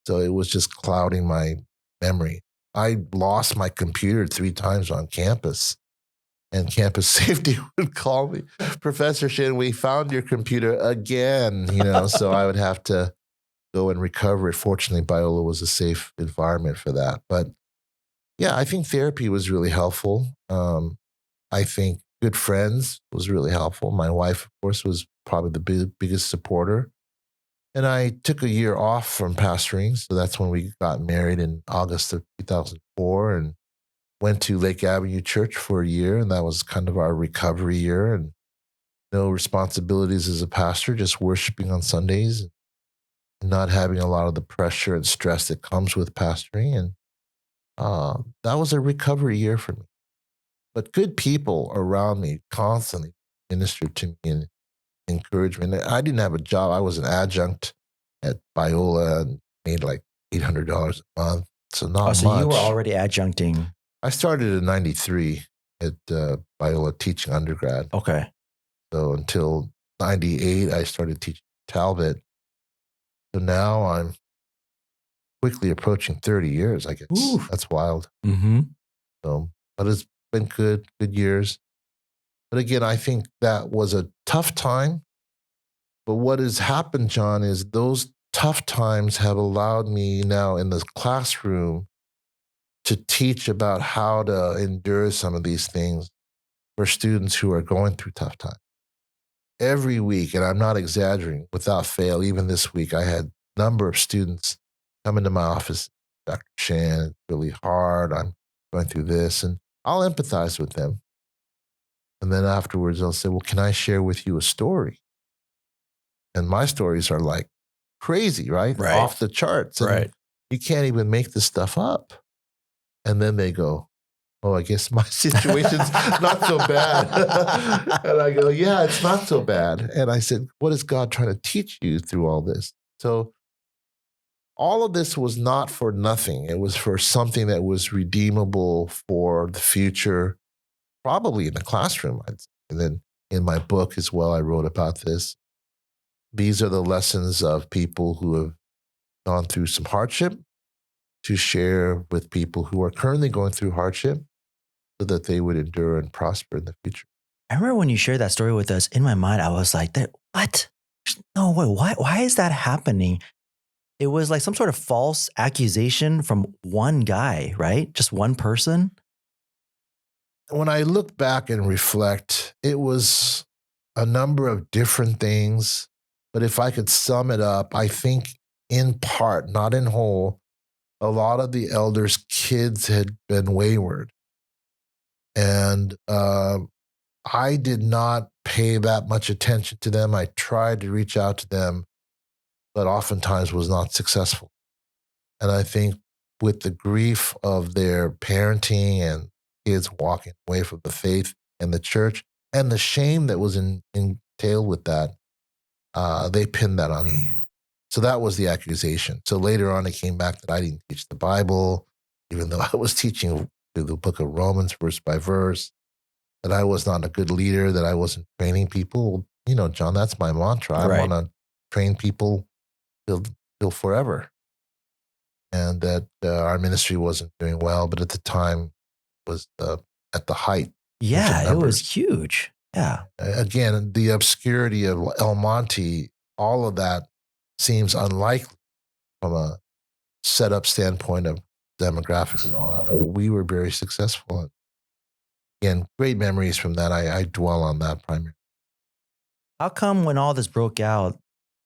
So it was just clouding my memory. I lost my computer 3 times on campus, and campus safety would call me, Professor Shin, we found your computer again, so I would have to go and recover it. Fortunately, Biola was a safe environment for that. But yeah, I think therapy was really helpful. I think good friends was really helpful. My wife, of course, was probably the biggest supporter. And I took a year off from pastoring. So that's when we got married in August of 2004 and went to Lake Avenue Church for a year. And that was kind of our recovery year, and no responsibilities as a pastor, just worshiping on Sundays and not having a lot of the pressure and stress that comes with pastoring. And that was a recovery year for me. But good people around me constantly ministered to me and encouraged me. And I didn't have a job. I was an adjunct at Biola and made like $800 a month. So not so much. You were already adjuncting. I started in 93 at Biola teaching undergrad. Okay. So until 98, I started teaching Talbot. So now I'm quickly approaching 30 years, I guess. Ooh. That's wild. Mm-hmm. So, but it's been good years. But again, I think that was a tough time. But what has happened, John, is those tough times have allowed me now in the classroom to teach about how to endure some of these things for students who are going through tough times. Every week, and I'm not exaggerating, without fail, even this week, I had a number of students come into my office. Dr. Shin, it's really hard. I'm going through this. And I'll empathize with them. And then afterwards, they'll say, well, can I share with you a story? And my stories are like crazy, right? Off the charts. And you can't even make this stuff up. And then they go, oh, I guess my situation's not so bad. And I go, yeah, it's not so bad. And I said, what is God trying to teach you through all this? So all of this was not for nothing. It was for something that was redeemable for the future, probably in the classroom. And then in my book as well, I wrote about this. These are the lessons of people who have gone through some hardship to share with people who are currently going through hardship so that they would endure and prosper in the future. I remember when you shared that story with us, in my mind, I was like, what? No way. Why is that happening? It was like some sort of false accusation from one guy, right? Just one person. When I look back and reflect, it was a number of different things. But if I could sum it up, I think in part, not in whole, a lot of the elders' kids had been wayward. And I did not pay that much attention to them. I tried to reach out to them, but oftentimes was not successful. And I think with the grief of their parenting and kids walking away from the faith and the church and the shame that was entailed with that, they pinned that on me. So that was the accusation. So later on, it came back that I didn't teach the Bible, even though I was teaching the book of Romans verse by verse, that I was not a good leader, that I wasn't training people. You know, John, that's my mantra. I want to train people till forever. And that our ministry wasn't doing well, but at the time was at the height. Yeah, it was huge. Yeah. Again, the obscurity of El Monte, all of that seems unlikely from a setup standpoint of demographics and all that. But we were very successful. Again, great memories from that. I dwell on that primarily. How come when all this broke out,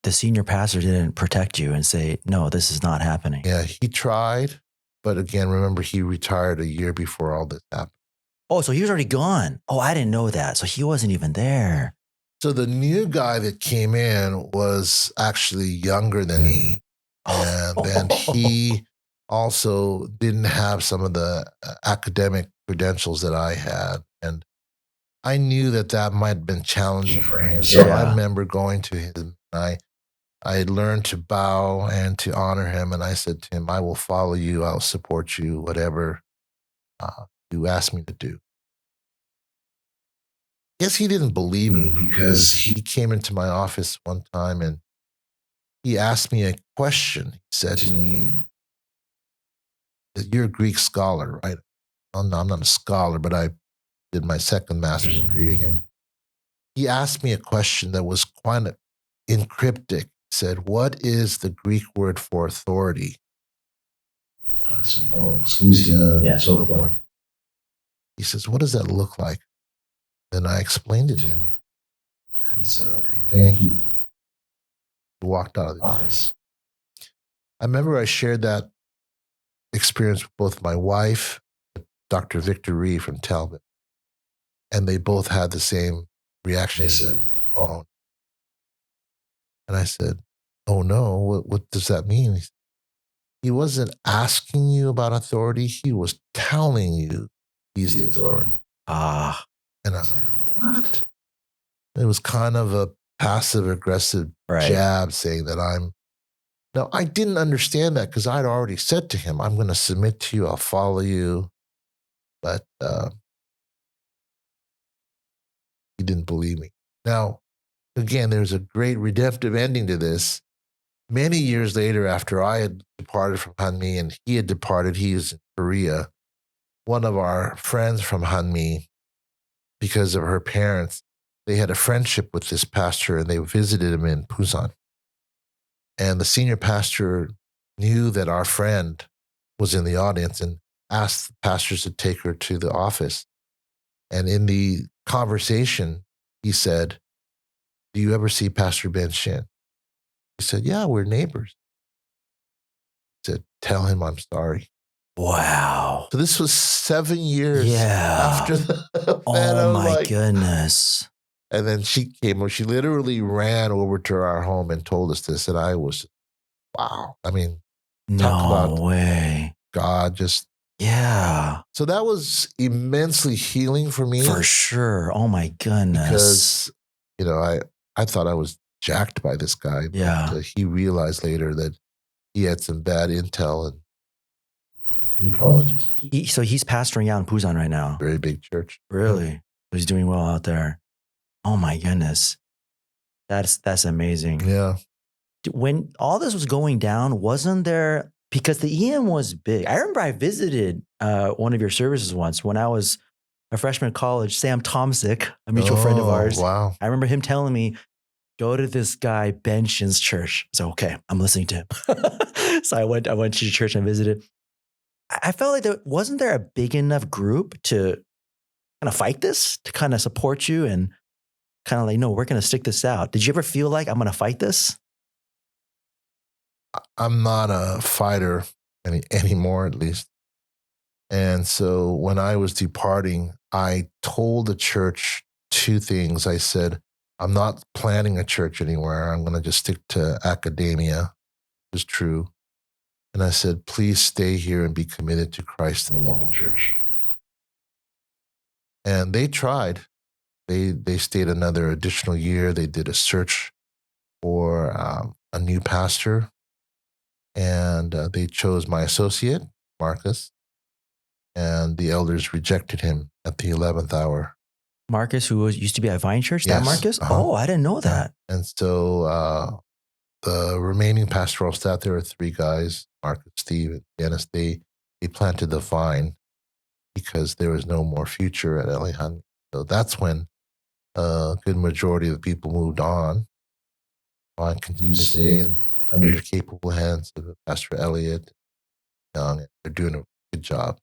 the senior pastor didn't protect you and say, no, this is not happening? Yeah, he tried. But again, remember, he retired a year before all this happened. Oh, so he was already gone. Oh, I didn't know that. So he wasn't even there. So the new guy that came in was actually younger than me. And then he also didn't have some of the academic credentials that I had. And I knew that might have been challenging for him. So I remember going to him. I had learned to bow and to honor him. And I said to him, I will follow you. I'll support you, whatever you ask me to do. I guess he didn't believe me because he came into my office one time and he asked me a question. He said to me, you're a Greek scholar, right? Well, no, I'm not a scholar, but I did my second master's in Greek. And he asked me a question that was quite encryptic. He said, what is the Greek word for authority? I said, oh, exousia, and so forth. He says, what does that look like? Then I explained it to him. And he said, okay, thank you. He walked out of the office. I remember I shared that experience with both my wife, Dr. Victor Ree from Talbot, and they both had the same reaction. They said, oh. And I said, oh no, what does that mean? He wasn't asking you about authority. He was telling you he's the authority. And I was like, what? It was kind of a passive aggressive jab saying that I'm Now, I didn't understand that because I'd already said to him, I'm going to submit to you. I'll follow you. But he didn't believe me. Now, again, there's a great redemptive ending to this. Many years later, after I had departed from Hanmi and he had departed, he was in Korea. One of our friends from Hanmi, because of her parents, they had a friendship with this pastor and they visited him in Busan. And the senior pastor knew that our friend was in the audience and asked the pastors to take her to the office. And in the conversation, he said, do you ever see Pastor Ben Shin? He said, yeah, we're neighbors. He said, tell him I'm sorry. Wow. So this was 7 years after the event. Oh my goodness. And then she came over. She literally ran over to our home and told us this. And I was, wow. I mean, talk about way. God just. Yeah. So that was immensely healing for me. For sure. Oh my goodness. Because, you know, I thought I was jacked by this guy. Yeah. But he realized later that he had some bad intel and he apologized. So he's pastoring out in Busan right now. Very big church. Really? So he's doing well out there. Oh my goodness. That's amazing. Yeah. When all this was going down, wasn't there, because the EM was big. I remember I visited one of your services once when I was a freshman in college, Sam Tomsick, a mutual friend of ours. Wow. I remember him telling me, go to this guy, Ben Shin's church. So, okay, I'm listening to him. So I went to your church and visited. I felt like wasn't there a big enough group to kind of fight this, to kind of support you and kind of like, no, we're going to stick this out. Did you ever feel like I'm going to fight this? I'm not a fighter anymore, at least. And so when I was departing, I told the church two things. I said, I'm not planning a church anywhere. I'm going to just stick to academia. It was true. And I said, please stay here and be committed to Christ in the local church. And they tried. They stayed another additional year. They did a search for a new pastor. And they chose my associate, Marcus. And the elders rejected him at the 11th hour. Marcus, who used to be at Vine Church, yes. That Marcus? Oh, I didn't know that. And so the remaining pastoral staff, there were three guys, Marcus, Steve, and Dennis. They planted the vine because there was no more future at LA Hunt. So that's when a good majority of the people moved on. I continued to stay under the capable hands of Pastor Elliott Young. They're doing a good job.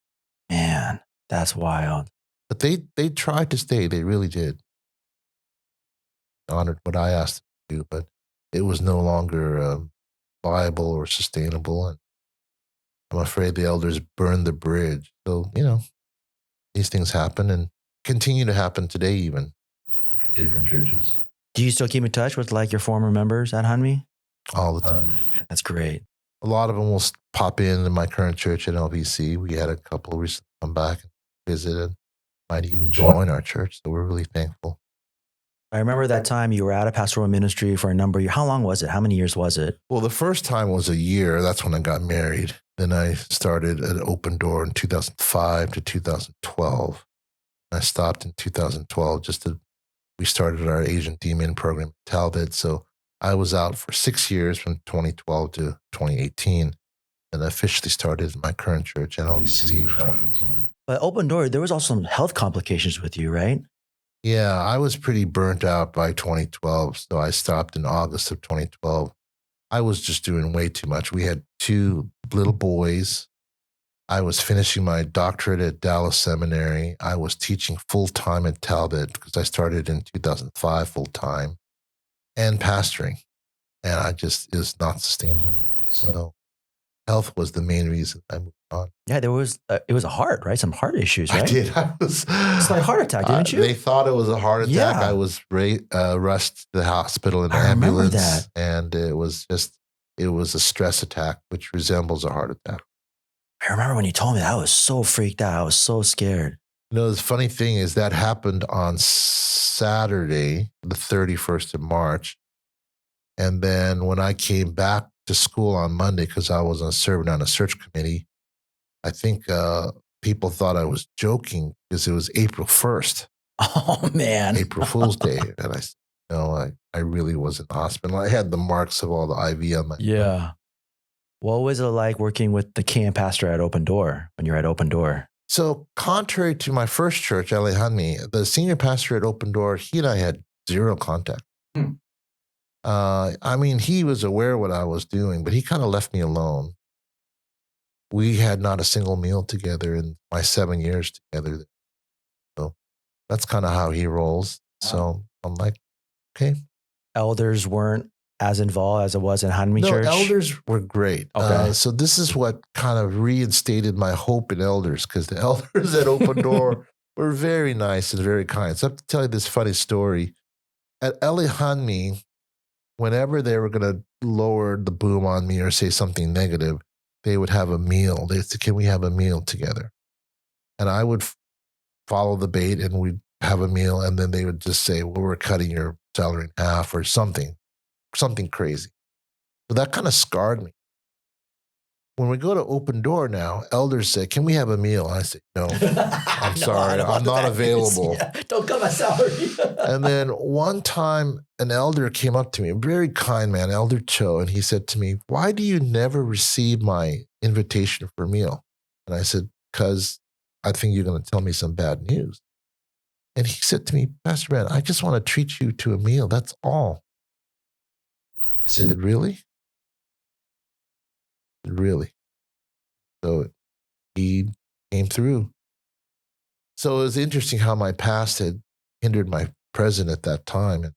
Man, that's wild. But they tried to stay. They really did. Honored what I asked them to do, but it was no longer viable or sustainable. And I'm afraid the elders burned the bridge. So, you know, these things happen and continue to happen today even. Different churches. Do you still keep in touch with like your former members at Hanmi? All the time. That's great. A lot of them will pop in my current church at NLVC. We had a couple recently come back and visit and might even join our church. So we're really thankful. I remember that time you were out of pastoral ministry for a number of years. How long was it? How many years was it? Well, the first time was a year. That's when I got married. Then I started at Open Door in 2005 to 2012. I stopped in 2012 we started our Asian Demon program at Talbot. So I was out for 6 years from 2012 to 2018 and officially started my current church, NLVC, 2018. But Open Door, there was also some health complications with you, right? Yeah, I was pretty burnt out by 2012. So I stopped in August of 2012. I was just doing way too much. We had 2 little boys. I was finishing my doctorate at Dallas Seminary. I was teaching full-time at Talbot because I started in 2005 full-time and pastoring. And it was not sustainable. So health was the main reason I moved on. Yeah, it was a heart, right? Some heart issues, right? I did. It's like a heart attack, didn't you? They thought it was a heart attack. Yeah. I was rushed to the hospital in an I remember ambulance. that. And it was a stress attack, which resembles a heart attack. I remember when you told me that, I was so freaked out. I was so scared. You know, the funny thing is that happened on Saturday, the 31st of March. And then when I came back to school on Monday because I was serving on a search committee. I think people thought I was joking because it was April 1st. Oh, man. April Fool's Day. And I said, no, I really was in the hospital. I had the marks of all the IV on my Yeah. What was it like working with the camp pastor at Open Door when you were at Open Door? So contrary to my first church, Alejandro, the senior pastor at Open Door, he and I had zero contact. I mean, he was aware of what I was doing, but he kind of left me alone. We had not a single meal together in my 7 years together. So that's kind of how he rolls. Wow. So I'm like, okay. Elders weren't as involved as it was in Hanmi Church? No, elders were great. Okay. So this is what kind of reinstated my hope in elders, because the elders at Open Door were very nice and very kind. So I have to tell you this funny story. At Hanmi, whenever they were going to lower the boom on me or say something negative, they would have a meal. They'd say, can we have a meal together? And I would follow the bait and we'd have a meal. And then they would just say, well, we're cutting your salary in half or something crazy. So that kind of scarred me. When we go to Open Door now, elders say, can we have a meal? I say, no, I'm sorry, I'm not available. Yeah. Don't cut my salary. And then one time an elder came up to me, a very kind man, Elder Cho, and he said to me, why do you never receive my invitation for a meal? And I said, because I think you're going to tell me some bad news. And he said to me, Pastor Ben, I just want to treat you to a meal. That's all. I said, really? Really? So he came through. So it was interesting how my past had hindered my present at that time.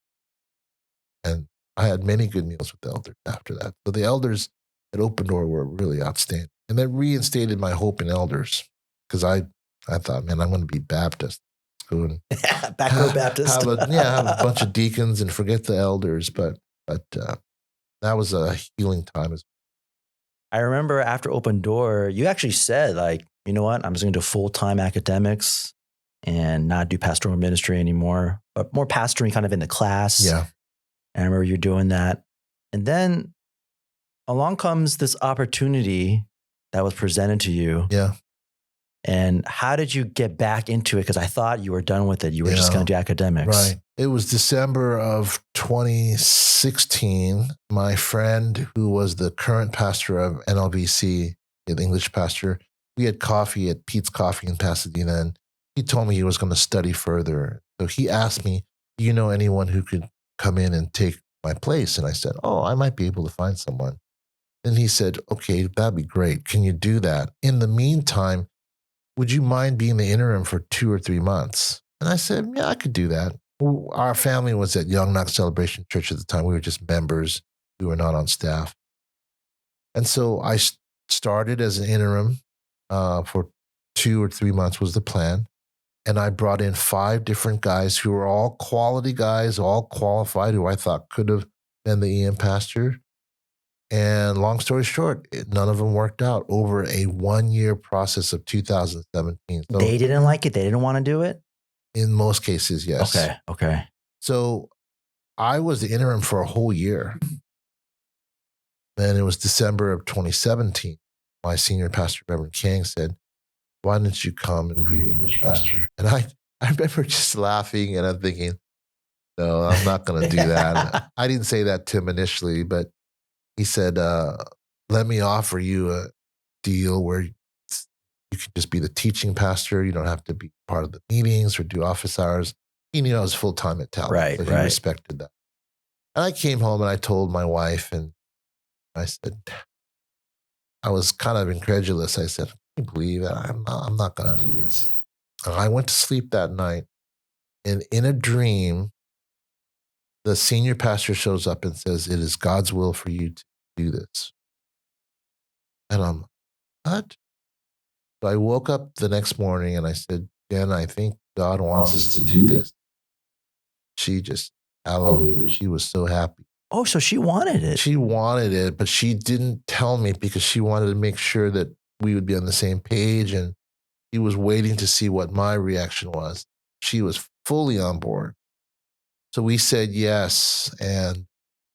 And I had many good meals with the elders after that. So the elders at Open Door were really outstanding. And that reinstated my hope in elders, because I thought, man, I'm going to be Baptist. Go and Back row Baptist. have a bunch of deacons and forget the elders. But that was a healing time. I remember after Open Door, you actually said, like, you know what, I'm just going to do full-time academics and not do pastoral ministry anymore, but more pastoring kind of in the class. Yeah. And I remember you doing that. And then along comes this opportunity that was presented to you. Yeah. And how did you get back into it? Because I thought you were done with it. You were just going to do academics. Right. It was December of 2016. My friend, who was the current pastor of NLVC, the English pastor, we had coffee at Pete's Coffee in Pasadena, and he told me he was going to study further. So he asked me, do you know anyone who could come in and take my place? And I said, oh, I might be able to find someone. Then he said, okay, that'd be great. Can you do that? In the meantime, would you mind being the interim for 2 or 3 months? And I said, yeah, I could do that. Our family was at Young Knox Celebration Church at the time. We were just members. We were not on staff. And so I started as an interim for 2 or 3 months was the plan. And I brought in 5 different guys who were all quality guys, all qualified, who I thought could have been the EM pastor. And long story short, none of them worked out over a 1-year process of 2017. So they didn't like it? They didn't want to do it? In most cases, yes. Okay. So I was the interim for a whole year. Then it was December of 2017. My senior pastor, Reverend King, said, why don't you come and be the English pastor? And I remember just laughing and I'm thinking, no, I'm not going to do that. I didn't say that to him initially, but he said, let me offer you a deal where you can just be the teaching pastor. You don't have to be part of the meetings or do office hours. He knew I was full-time at Talbot, right, so he respected that. And I came home and I told my wife, and I said, I was kind of incredulous. I said, can you believe it? I'm not going to do this. And I went to sleep that night, and in a dream, the senior pastor shows up and says, it is God's will for you to do this. And I'm like, what? So I woke up the next morning and I said, Jen, I think God wants us to do this. She just, hallelujah, she was so happy. Oh, so she wanted it. She wanted it, but she didn't tell me because she wanted to make sure that we would be on the same page. And she was waiting to see what my reaction was. She was fully on board. So we said yes. And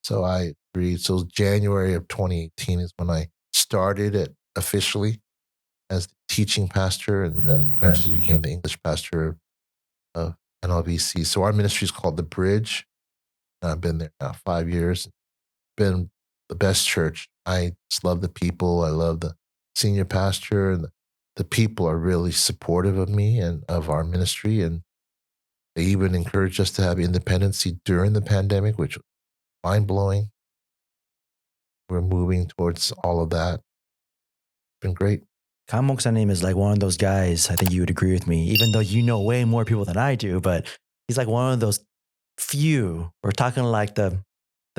So I agreed. So January of 2018 is when I started it officially as the teaching pastor, and then eventually became the English pastor of NLVC. So our ministry is called The Bridge. And I've been there now 5 years. Been the best church. I just love the people. I love the senior pastor, and the people are really supportive of me and of our ministry. And they even encouraged us to have independency during the pandemic, which was mind blowing. We're moving towards all of that. It's been great. Kang Moksanim is like one of those guys, I think you would agree with me, even though you know way more people than I do, but he's like one of those few, we're talking like the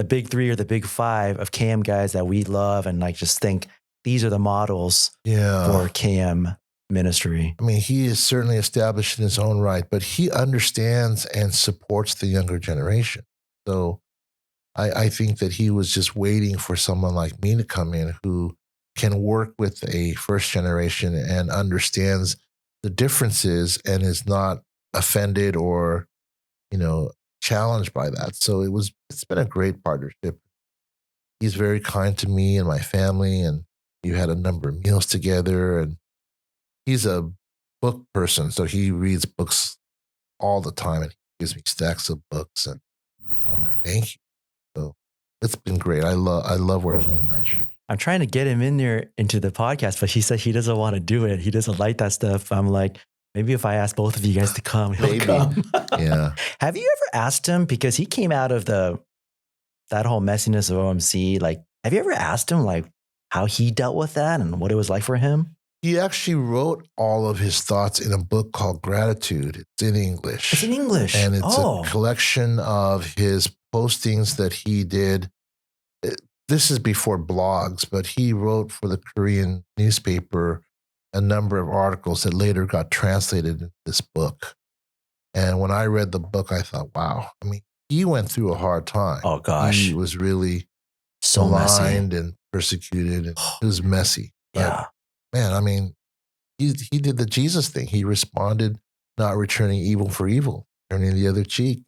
big three or the big five of KM guys that we love and like just think these are the models for KM ministry. I mean, he is certainly established in his own right, but he understands and supports the younger generation. So I think that he was just waiting for someone like me to come in who can work with a first generation and understands the differences and is not offended or, challenged by that. So it's been a great partnership. He's very kind to me and my family, and we had a number of meals together, and he's a book person. So he reads books all the time, and he gives me stacks of books, and I'm like, thank you. So it's been great. I love working in my church. I'm trying to get him in there into the podcast, but he said he doesn't want to do it. He doesn't like that stuff. I'm like, maybe if I ask both of you guys to come, he'll come. Yeah. Have you ever asked him, because he came out of that whole messiness of OMC, like, have you ever asked him like how he dealt with that and what it was like for him? He actually wrote all of his thoughts in a book called Gratitude. It's in English. It's in English. And it's a collection of his postings that he did. This is before blogs, but he wrote for the Korean newspaper a number of articles that later got translated into this book. And when I read the book, I thought, wow, I mean, he went through a hard time. Oh, gosh. He was really so maligned messy and persecuted, and it was messy. Yeah. But, man, I mean, he did the Jesus thing. He responded, not returning evil for evil, turning the other cheek,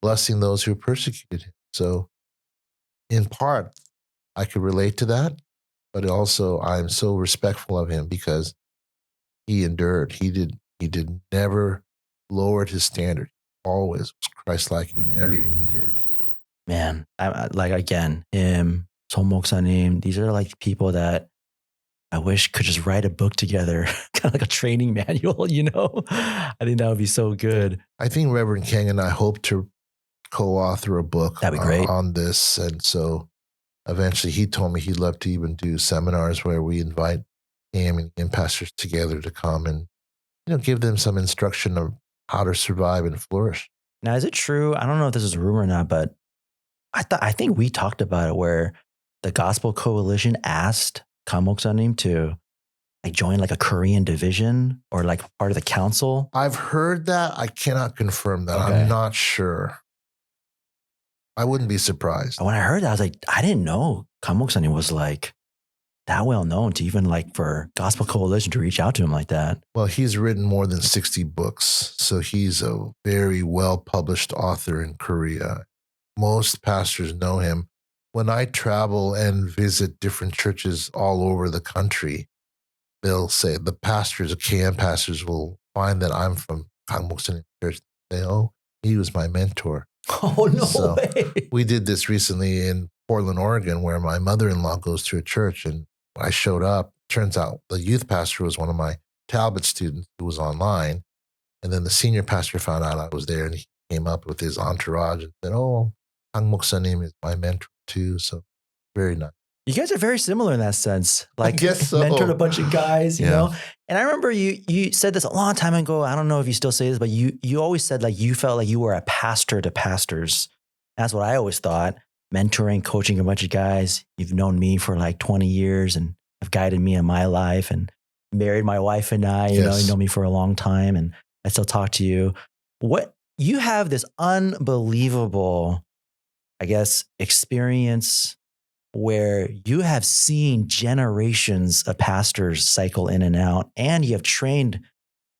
blessing those who persecuted him. So in part, I could relate to that, but also I'm so respectful of him because he endured. He did never lowered his standard. Always was Christ-like in everything he did. Man, I like, again, him, Son Moksanim, these are like people that I wish could just write a book together, kind of like a training manual, I think that would be so good. I think Reverend King and I hope to co-author a book That'd be great. On this. And so eventually he told me he'd love to even do seminars where we invite him and pastors together to come and, give them some instruction of how to survive and flourish. Now, is it true? I don't know if this is a rumor or not, but I think we talked about it where the Gospel Coalition asked Kang Moksanim to like join like a Korean division or like part of the council. I've heard that. I cannot confirm that. Okay. I'm not sure. I wouldn't be surprised. When I heard that, I was like, I didn't know Kang Moksanim was like that well known to even like for Gospel Coalition to reach out to him like that. Well, he's written more than 60 books. So he's a very well-published author in Korea. Most pastors know him. When I travel and visit different churches all over the country, they'll say, the pastors, the KM pastors will find that I'm from Kang Moksanim Church. They say, oh, he was my mentor. Oh, no way. We did this recently in Portland, Oregon, where my mother-in-law goes to a church, and I showed up. Turns out the youth pastor was one of my Talbot students who was online. And then the senior pastor found out I was there, and he came up with his entourage and said, oh, Kang Moksanim is my mentor too. So very nice. You guys are very similar in that sense. Like, I guess so. Mentored a bunch of guys, you know? And I remember you said this a long time ago. I don't know if you still say this, but you always said like you felt like you were a pastor to pastors. That's what I always thought. Mentoring, coaching a bunch of guys. You've known me for like 20 years and have guided me in my life and married my wife and I, you know me for a long time and I still talk to you. What you have this unbelievable, I guess, experience where you have seen generations of pastors cycle in and out, and you have trained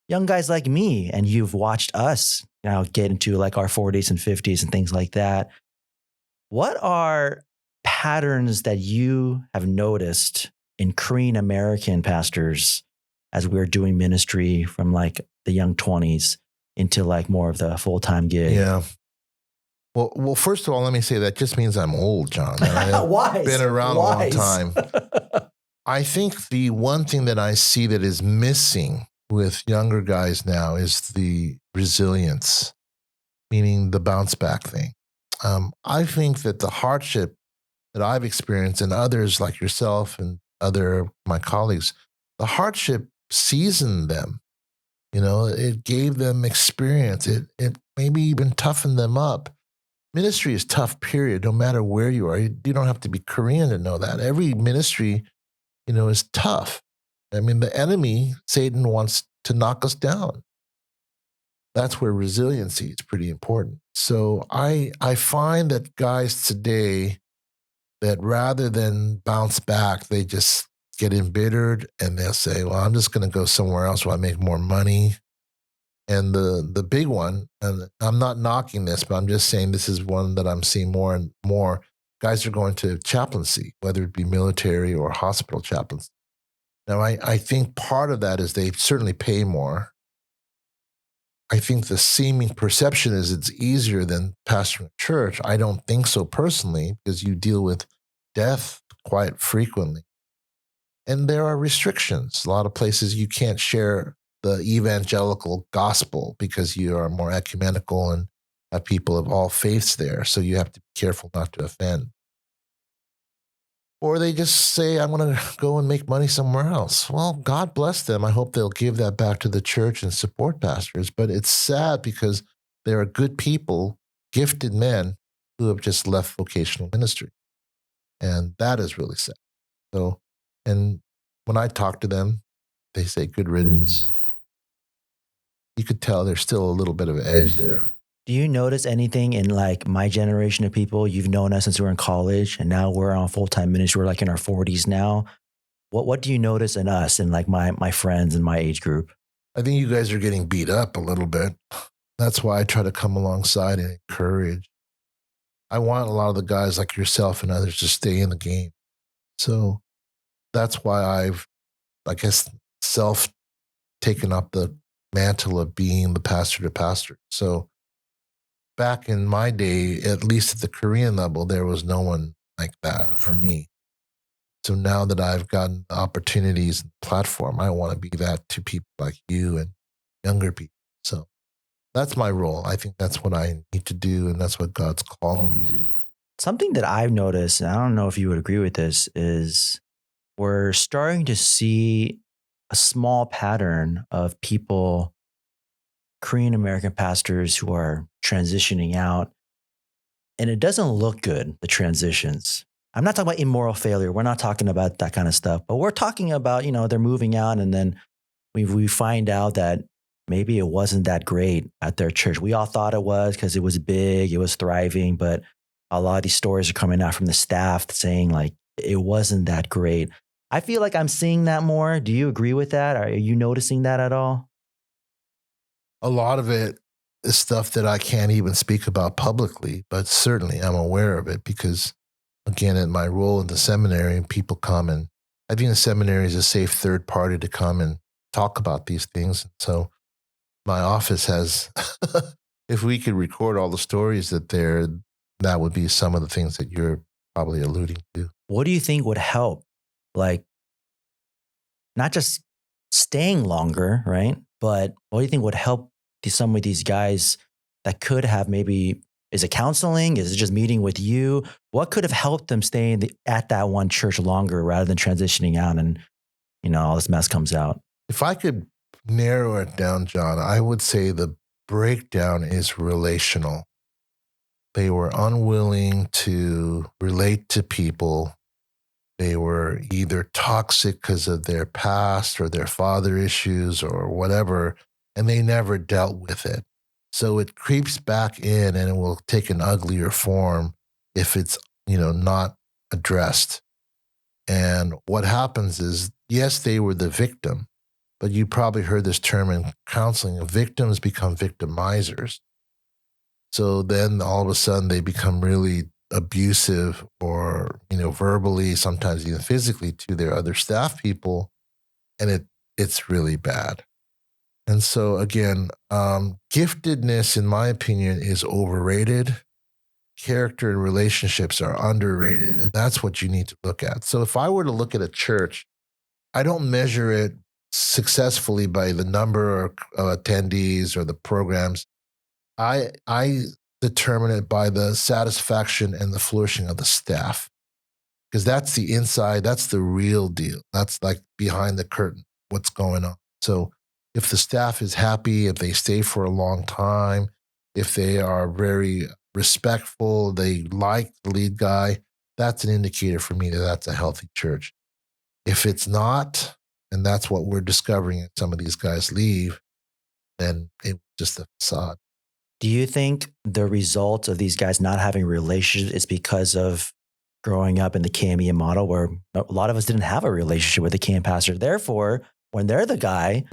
young guys like me, and you've watched us now get into like our 40s and 50s and things like that. What are patterns that you have noticed in Korean American pastors as we're doing ministry from like the young 20s into like more of the full-time gig? Yeah. Well, first of all, let me say that just means I'm old, John. And I've been around a long time. I think the one thing that I see that is missing with younger guys now is the resilience, meaning the bounce back thing. I think that the hardship that I've experienced and others like yourself and other my colleagues, the hardship seasoned them. It gave them experience. It maybe even toughened them up. Ministry is tough, period, no matter where you are. You don't have to be Korean to know that. Every ministry, is tough. I mean, the enemy, Satan, wants to knock us down. That's where resiliency is pretty important. So I find that guys today, that rather than bounce back, they just get embittered and they'll say, well, I'm just going to go somewhere else where I make more money. And the big one, and I'm not knocking this, but I'm just saying this is one that I'm seeing more and more. Guys are going to chaplaincy, whether it be military or hospital chaplaincy. Now, I think part of that is they certainly pay more. I think the seeming perception is it's easier than pastoring a church. I don't think so personally, because you deal with death quite frequently. And there are restrictions. A lot of places you can't share the evangelical gospel because you are more ecumenical and have people of all faiths there. So you have to be careful not to offend. Or they just say, I'm going to go and make money somewhere else. Well, God bless them. I hope they'll give that back to the church and support pastors. But it's sad because there are good people, gifted men who have just left vocational ministry. And that is really sad. So, and when I talk to them, they say, good riddance. You could tell there's still a little bit of an edge there. Do you notice anything in like my generation of people? You've known us since we were in college and now we're on full-time ministry. We're like in our 40s now. What do you notice in us and like my friends in my age group? I think you guys are getting beat up a little bit. That's why I try to come alongside and encourage. I want a lot of the guys like yourself and others to stay in the game. So that's why I've, I guess, taken up the mantle of being the pastor to pastor. So back in my day, at least at the Korean level, there was no one like that for me. So now that I've gotten opportunities and platform, I want to be that to people like you and younger people. So that's my role. I think that's what I need to do, and that's what God's called me to do. Something that I've noticed, and I don't know if you would agree with this, is we're starting to see a small pattern of people, Korean American pastors who are transitioning out. And it doesn't look good, the transitions. I'm not talking about immoral failure. We're not talking about that kind of stuff, but we're talking about, they're moving out and then we find out that maybe it wasn't that great at their church. We all thought it was because it was big, it was thriving, but a lot of these stories are coming out from the staff saying like, it wasn't that great. I feel like I'm seeing that more. Do you agree with that? Are you noticing that at all? A lot of it is stuff that I can't even speak about publicly, but certainly I'm aware of it because, again, in my role in the seminary, people come and I think the seminary is a safe third party to come and talk about these things. So my office has, if we could record all the stories that would be some of the things that you're probably alluding to. What do you think would help? Like, not just staying longer, right? But what do you think would help some of these guys that could have maybe, is it counseling? Is it just meeting with you? What could have helped them stay at that one church longer rather than transitioning out and, all this mess comes out? If I could narrow it down, John, I would say the breakdown is relational. They were unwilling to relate to people. They were either toxic because of their past or their father issues or whatever, and they never dealt with it. So it creeps back in and it will take an uglier form if it's, not addressed. And what happens is, yes, they were the victim, but you probably heard this term in counseling, victims become victimizers. So then all of a sudden they become really abusive or, verbally, sometimes even physically to their other staff people. And it's really bad. And so again, giftedness, in my opinion, is overrated. Character and relationships are underrated. And that's what you need to look at. So if I were to look at a church, I don't measure it successfully by the number of attendees or the programs. I determine it by the satisfaction and the flourishing of the staff, because that's the inside, that's the real deal. That's like behind the curtain, what's going on. So if the staff is happy, if they stay for a long time, if they are very respectful, they like the lead guy, that's an indicator for me that that's a healthy church. If it's not, and that's what we're discovering as some of these guys leave, then it's just a facade. Do you think the result of these guys not having relationships is because of growing up in the KME model, where a lot of us didn't have a relationship with the KM pastor? Therefore, when they're the guy,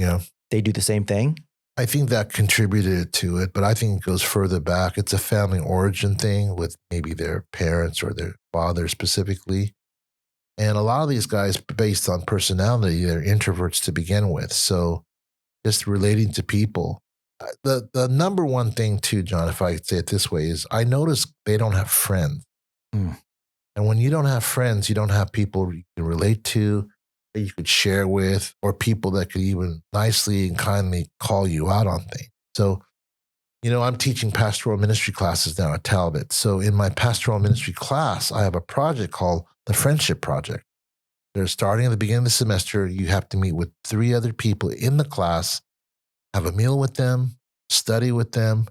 they do the same thing? I think that contributed to it, but I think it goes further back. It's a family origin thing with maybe their parents or their father specifically. And a lot of these guys, based on personality, they're introverts to begin with. So just relating to people. The number one thing too, John, if I could say it this way, is I notice they don't have friends. And when you don't have friends, you don't have people you can relate to, that you could share with, or people that could even nicely and kindly call you out on things. So, I'm teaching pastoral ministry classes now at Talbot. So in my pastoral ministry class, I have a project called the Friendship Project. They're starting at the beginning of the semester. You have to meet with 3 other people in the class, have a meal with them, study with them,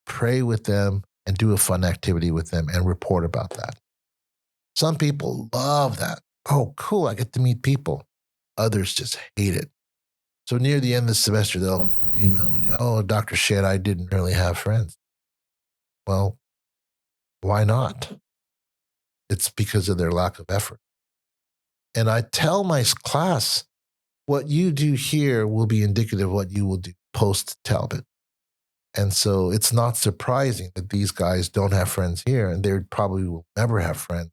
pray with them, and do a fun activity with them and report about that. Some people love that. Oh, cool, I get to meet people. Others just hate it. So near the end of the semester, they'll email me, "Oh, Dr. Shin, I didn't really have friends." Well, why not? It's because of their lack of effort. And I tell my class, what you do here will be indicative of what you will do post Talbot. And so it's not surprising that these guys don't have friends here, and they probably will never have friends.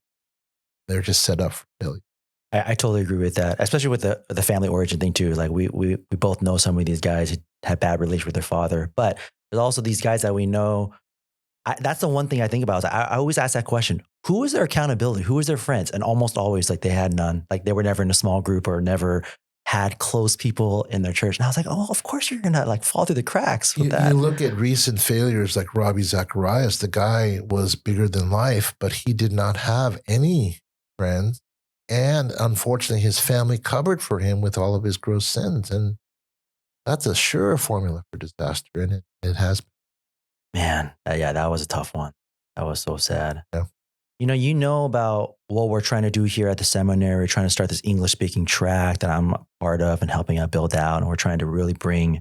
They're just set up for failure. I totally agree with that, especially with the family origin thing too. Like we both know some of these guys who had bad relations with their father, but there's also these guys that we know. That's the one thing I think about. I always ask that question: who is their accountability? Who is their friends? And almost always, like, they had none. Like, they were never in a small group or never had close people in their church. And I was like, oh, of course you're gonna like fall through the cracks with that. You look at recent failures like Ravi Zacharias. The guy was bigger than life, but he did not have any friends. And unfortunately, his family covered for him with all of his gross sins. And that's a sure formula for disaster. And it has been. Man, that was a tough one. That was so sad. Yeah. You know about what we're trying to do here at the seminary. We're trying to start this English speaking track that I'm a part of and helping out build out. And we're trying to really bring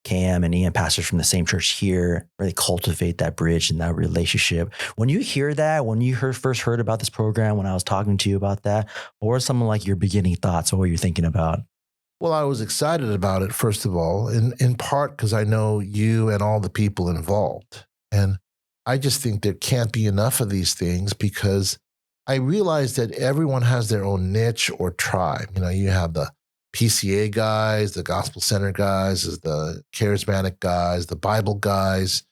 Cam and Ian pastors from the same church here, really cultivate that bridge and that relationship. When you hear that, when you first heard about this program, when I was talking to you about that, what were some of like your beginning thoughts? What were you thinking about? Well, I was excited about it, first of all, in part because I know you and all the people involved. And I just think there can't be enough of these things, because I realize that everyone has their own niche or tribe. You have the PCA guys, the gospel center guys, the charismatic guys, the Bible guys.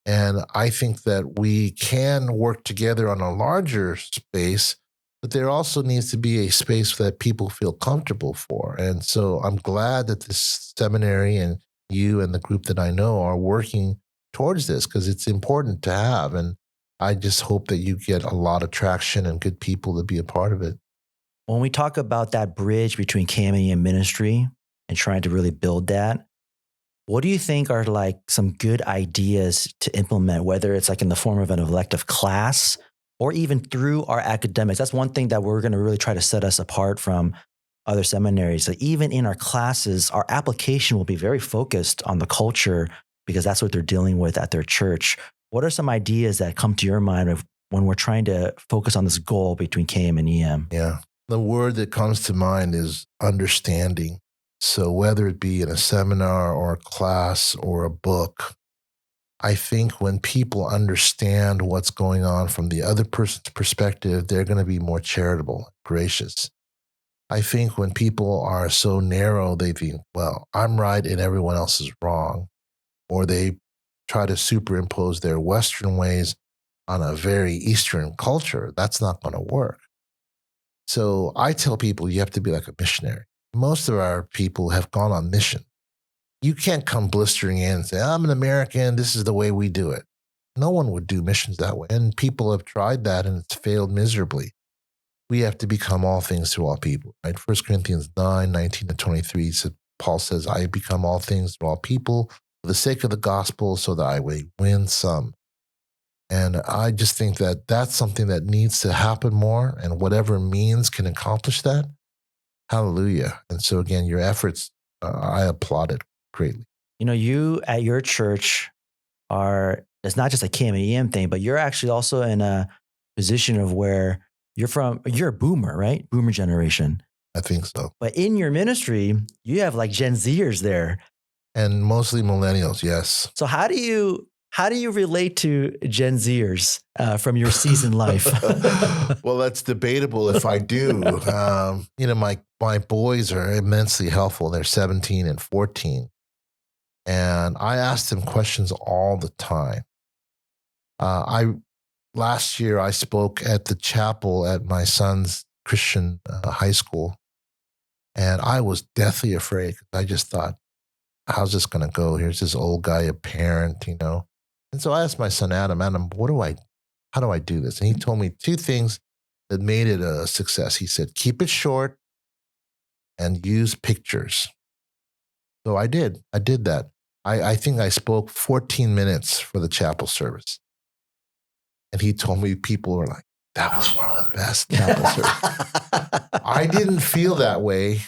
And I think that we can work together on a larger space, but there also needs to be a space that people feel comfortable for. And so I'm glad that this seminary and you and the group that I know are working towards this, because it's important to have. And I just hope that you get a lot of traction and good people to be a part of it. When we talk about that bridge between KME and ministry and trying to really build that, what do you think are like some good ideas to implement, whether it's like in the form of an elective class or even through our academics? That's one thing that we're going to really try to set us apart from other seminaries. So even in our classes, our application will be very focused on the culture, because that's what they're dealing with at their church. What are some ideas that come to your mind of when we're trying to focus on this goal between KM and EM? Yeah. The word that comes to mind is understanding. So whether it be in a seminar or a class or a book, I think when people understand what's going on from the other person's perspective, they're going to be more charitable, gracious. I think when people are so narrow, they think, well, I'm right and everyone else is wrong. Or they try to superimpose their Western ways on a very Eastern culture. That's not going to work. So I tell people you have to be like a missionary. Most of our people have gone on mission. You can't come blistering in and say, I'm an American, this is the way we do it. No one would do missions that way. And people have tried that and it's failed miserably. We have to become all things to all people, right? 1 Corinthians 9:19-23, Paul says, I become all things to all people for the sake of the gospel so that I may win some. And I just think that that's something that needs to happen more, and whatever means can accomplish that. Hallelujah. And so again, your efforts, I applaud it greatly. You at your church it's not just a KM thing, but you're actually also in a position of where you're a boomer, right? Boomer generation. I think so. But in your ministry, you have like Gen Zers there. And mostly millennials, yes. So how do you relate to Gen Zers from your seasoned life? Well, that's debatable if I do. My boys are immensely helpful. They're 17 and 14. And I ask them questions all the time. Last year, I spoke at the chapel at my son's Christian high school. And I was deathly afraid. I just thought, how's this going to go? Here's this old guy, a parent, And so I asked my son, Adam, how do I do this? And he told me two things that made it a success. He said, keep it short and use pictures. So I did that. I think I spoke 14 minutes for the chapel service. And he told me people were like, that was one of the best chapel services. I didn't feel that way.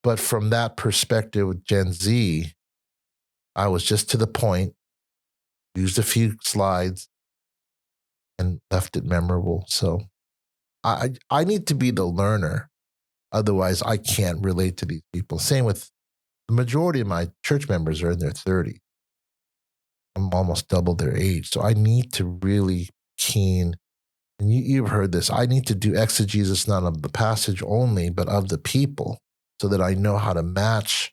But from that perspective with Gen Z, I was just to the point, used a few slides, and left it memorable. So I need to be the learner. Otherwise, I can't relate to these people. Same with the majority of my church members are in their 30s. I'm almost double their age. So I need to really keen, and you've heard this, I need to do exegesis not of the passage only, but of the people, so that I know how to match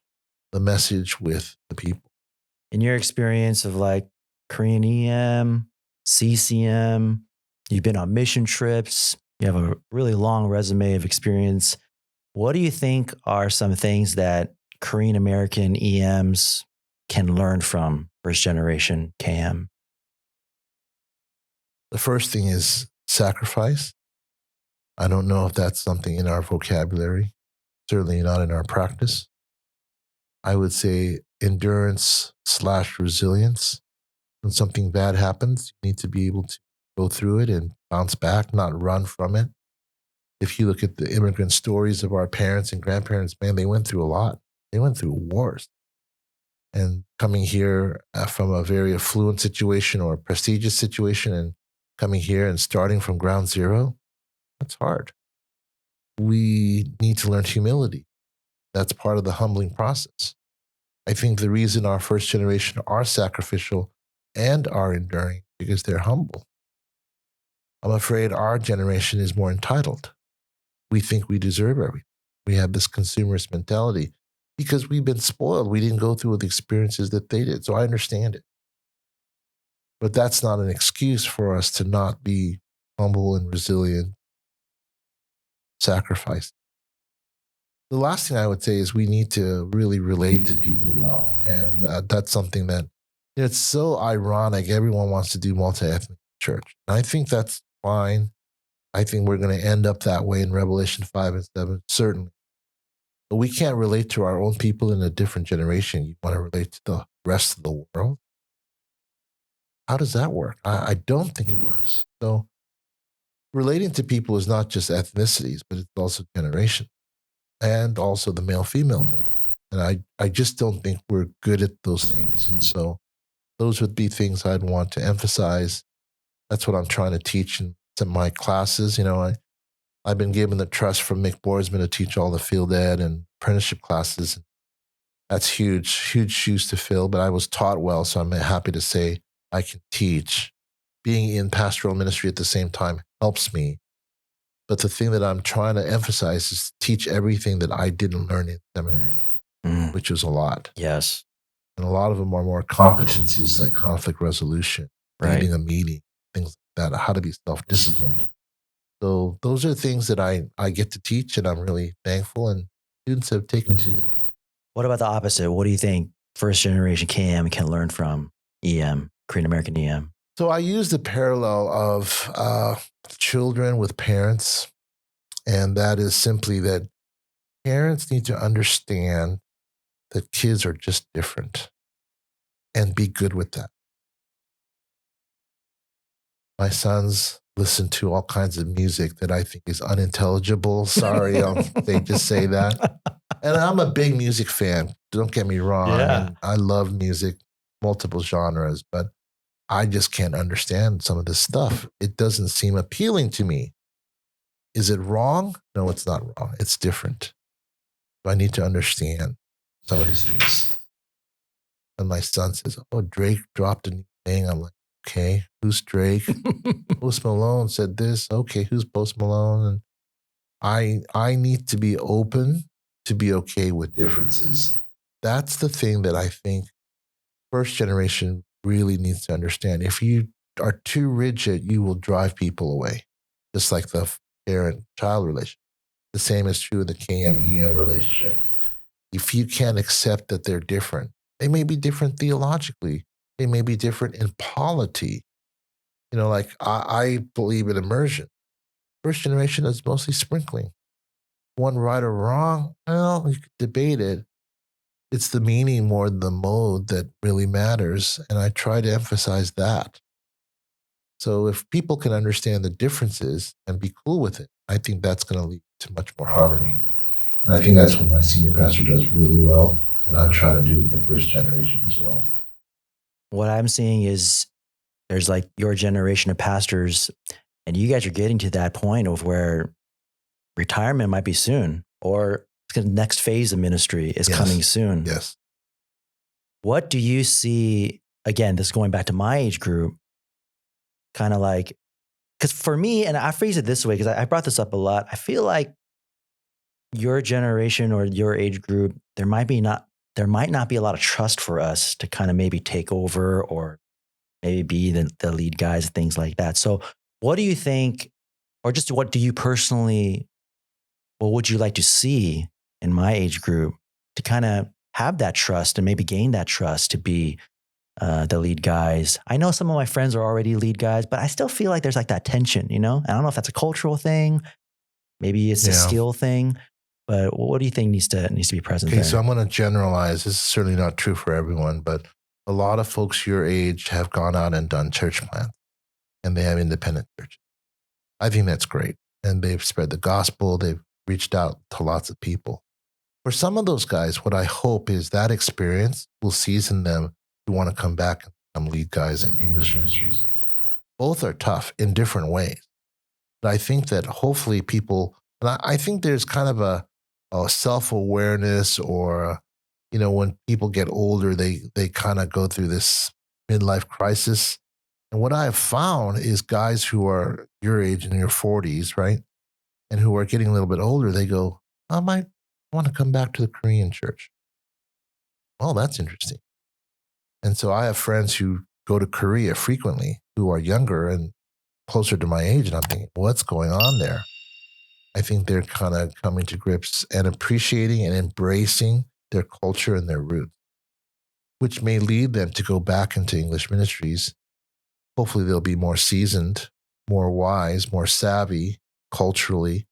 the message with the people. In your experience of like Korean EM, CCM, you've been on mission trips, you have a really long resume of experience. What do you think are some things that Korean American EMs can learn from first generation KM? The first thing is sacrifice. I don't know if that's something in our vocabulary. Certainly not in our practice. I would say endurance/resilience. When something bad happens, you need to be able to go through it and bounce back, not run from it. If you look at the immigrant stories of our parents and grandparents, man, they went through a lot. They went through wars. And coming here from a very affluent situation or a prestigious situation and coming here and starting from ground zero, that's hard. We need to learn humility. That's part of the humbling process. I think the reason our first generation are sacrificial and are enduring because they're humble. I'm afraid our generation is more entitled. We think we deserve everything. We have this consumerist mentality because we've been spoiled. We didn't go through the experiences that they did. So I understand it. But that's not an excuse for us to not be humble and resilient, sacrifice. The last thing I would say is we need to really relate to people well. And that's something that it's so ironic. Everyone wants to do multi-ethnic church. And I think that's fine. I think we're going to end up that way in Revelation 5 and 7, certainly. But we can't relate to our own people in a different generation. You want to relate to the rest of the world? How does that work? I don't think it works. So relating to people is not just ethnicities, but it's also generation and also the male-female thing. And I just don't think we're good at those things. And so those would be things I'd want to emphasize. That's what I'm trying to teach in my classes. I've been given the trust from Mick Borsman to teach all the field ed and apprenticeship classes. That's huge, huge shoes to fill, but I was taught well, so I'm happy to say I can teach. Being in pastoral ministry at the same time helps me. But the thing that I'm trying to emphasize is teach everything that I didn't learn in seminary, which was a lot. Yes. And a lot of them are more competencies like conflict resolution, leading a meeting, things like that, how to be self-disciplined. So those are things that I get to teach, and I'm really thankful, and students have taken to it. What about the opposite? What do you think first generation KM can learn from EM, Korean American EM? So I use the parallel of children with parents, and that is simply that parents need to understand that kids are just different and be good with that. My sons listen to all kinds of music that I think is unintelligible. Sorry, they just say that. And I'm a big music fan. Don't get me wrong. Yeah. I mean, I love music, multiple genres, but I just can't understand some of this stuff. It doesn't seem appealing to me. Is it wrong? No, it's not wrong. It's different. I need to understand some of these things. And my son says, "Oh, Drake dropped a new thing." I'm like, "Okay, who's Drake?" Post Malone said this. Okay, who's Post Malone? And I need to be open to be okay with differences. That's the thing that I think first generation really needs to understand. If you are too rigid, you will drive people away, just like the parent-child relationship. The same is true in the KM-EM relationship. If you can't accept that they're different, they may be different theologically. They may be different in polity. You know, like I believe in immersion. First generation is mostly sprinkling. One right or wrong, well, you could debate it. It's the meaning more than the mode that really matters. And I try to emphasize that. So if people can understand the differences and be cool with it, I think that's going to lead to much more harmony. And I think that's what my senior pastor does really well. And I'm trying to do with the first generation as well. What I'm seeing is there's like your generation of pastors, and you guys are getting to that point of where retirement might be soon, or the next phase of ministry is coming soon. Yes. What do you see? Again, this is going back to my age group, kind of like, because for me, and I phrase it this way, because I brought this up a lot, I feel like your generation or your age group, there might not be a lot of trust for us to kind of maybe take over or maybe be the lead guys and things like that. So what do you think, or just what do you personally, what would you like to see in my age group to kind of have that trust and maybe gain that trust to be the lead guys? I know some of my friends are already lead guys, but I still feel like there's like that tension, you know? I don't know if that's a cultural thing. Maybe it's a skill thing. But what do you think needs to be present there? So I'm going to generalize. This is certainly not true for everyone, but a lot of folks your age have gone out and done church plants, and they have independent churches. I think that's great. And they've spread the gospel. They've reached out to lots of people. For some of those guys, what I hope is that experience will season them to want to come back and become lead guys in English ministries. Both are tough in different ways. But I think that hopefully people, and I think there's kind of a self-awareness, or, you know, when people get older, they kind of go through this midlife crisis. And what I have found is guys who are your age, in your 40s, right? And who are getting a little bit older, they go, I might want to come back to the Korean church. Well, that's interesting. And so I have friends who go to Korea frequently who are younger and closer to my age. And I'm thinking, what's going on there? I think they're kind of coming to grips and appreciating and embracing their culture and their roots, which may lead them to go back into English ministries. Hopefully they'll be more seasoned, more wise, more savvy culturally,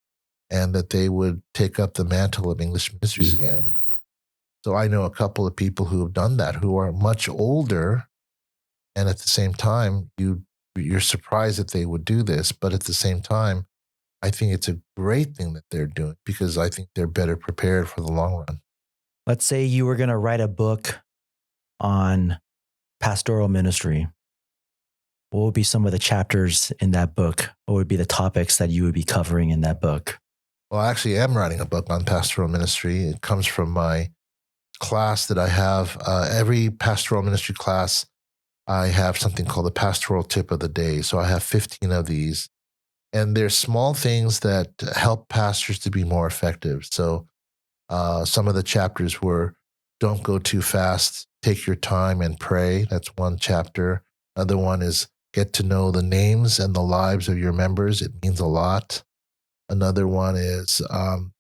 and that they would take up the mantle of English ministries again. So I know a couple of people who have done that, who are much older, and at the same time, you're surprised that they would do this, but at the same time, I think it's a great thing that they're doing, because I think they're better prepared for the long run. Let's say you were going to write a book on pastoral ministry. What would be some of the chapters in that book? What would be the topics that you would be covering in that book? Well, I actually am writing a book on pastoral ministry. It comes from my class that I have. Every pastoral ministry class I have something called the pastoral tip of the day. So I have 15 of these. And they're small things that help pastors to be more effective. So some of the chapters were don't go too fast, take your time and pray. That's one chapter. Another one is get to know the names and the lives of your members. It means a lot. Another one is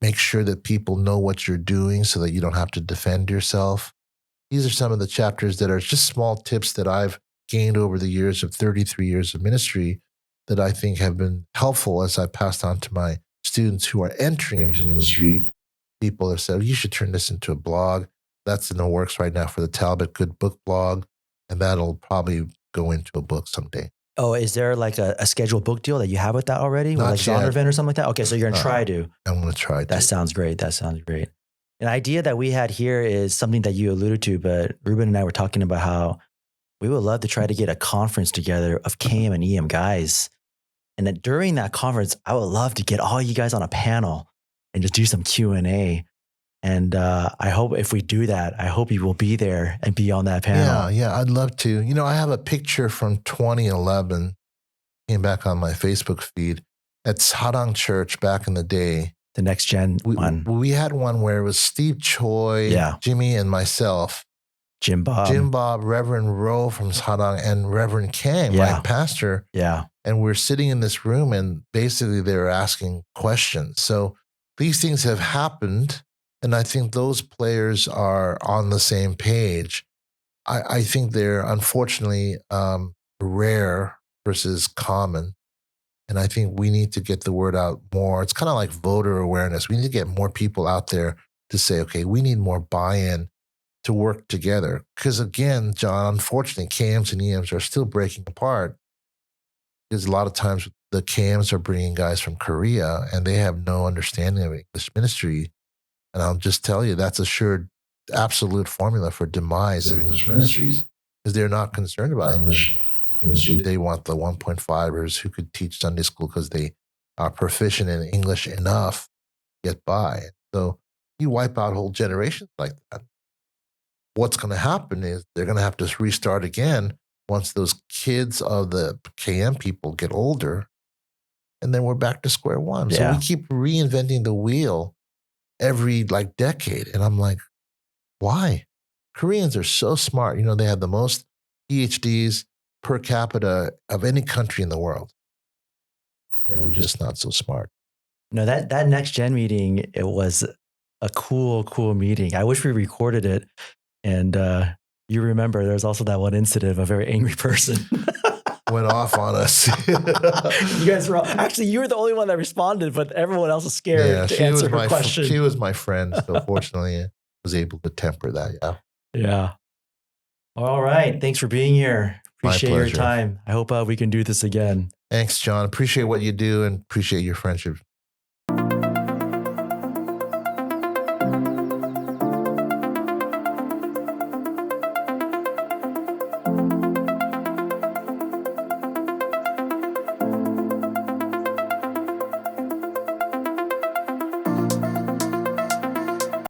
make sure that people know what you're doing so that you don't have to defend yourself. These are some of the chapters that are just small tips that I've gained over the years of 33 years of ministry that I think have been helpful as I passed on to my students who are entering into ministry. People have said, you should turn this into a blog. That's in the works right now for the Talbot Good Book blog, and that'll probably go into a book someday. Oh, is there like a scheduled book deal that you have with that already? Not With like yet. genre event or something like that? Okay, so you're going to try to. I'm going to try to. That sounds great. That sounds great. An idea that we had here is something that you alluded to, but Ruben and I were talking about how we would love to try to get a conference together of KM and EM guys. And that during that conference, I would love to get all you guys on a panel and just do some Q&A. And I hope if we do that, I hope you will be there and be on that panel. Yeah, I'd love to. You know, I have a picture from 2011, came back on my Facebook feed, at Sarang Church back in the day. The next gen one. We had one where it was Steve Choi, Jimmy, and myself. Jim Bob, Reverend Rowe from Sarang, and Reverend Kang, my pastor. Yeah. And we're sitting in this room, and basically they were asking questions. So these things have happened, and I think those players are on the same page. I think they're unfortunately rare versus common. And I think we need to get the word out more. It's kind of like voter awareness. We need to get more people out there to say, okay, we need more buy-in to work together. Because again, John, unfortunately, KMs and EMs are still breaking apart. Because a lot of times the KMs are bringing guys from Korea and they have no understanding of English ministry. And I'll just tell you, that's a sure, absolute formula for demise of English ministries. Because they're not concerned about English ministry. They want the 1.5ers who could teach Sunday school because they are proficient in English enough to get by. So you wipe out whole generations like that. What's going to happen is they're going to have to restart again once those kids of the KM people get older, and then we're back to square one. So we keep reinventing the wheel every decade. And I'm like, why? Koreans are so smart. You know, they have the most PhDs per capita of any country in the world. And we're just not so smart. No, that next gen meeting, it was a cool meeting. I wish we recorded it. And you remember there's also that one incident of a very angry person. Went off on us. You guys were actually, you were the only one that responded, but everyone else was scared to answer her question. She was my friend. So fortunately, I was able to temper that. Yeah. All right. Thanks for being here. Appreciate your time. I hope we can do this again. Thanks, John. Appreciate what you do and appreciate your friendship.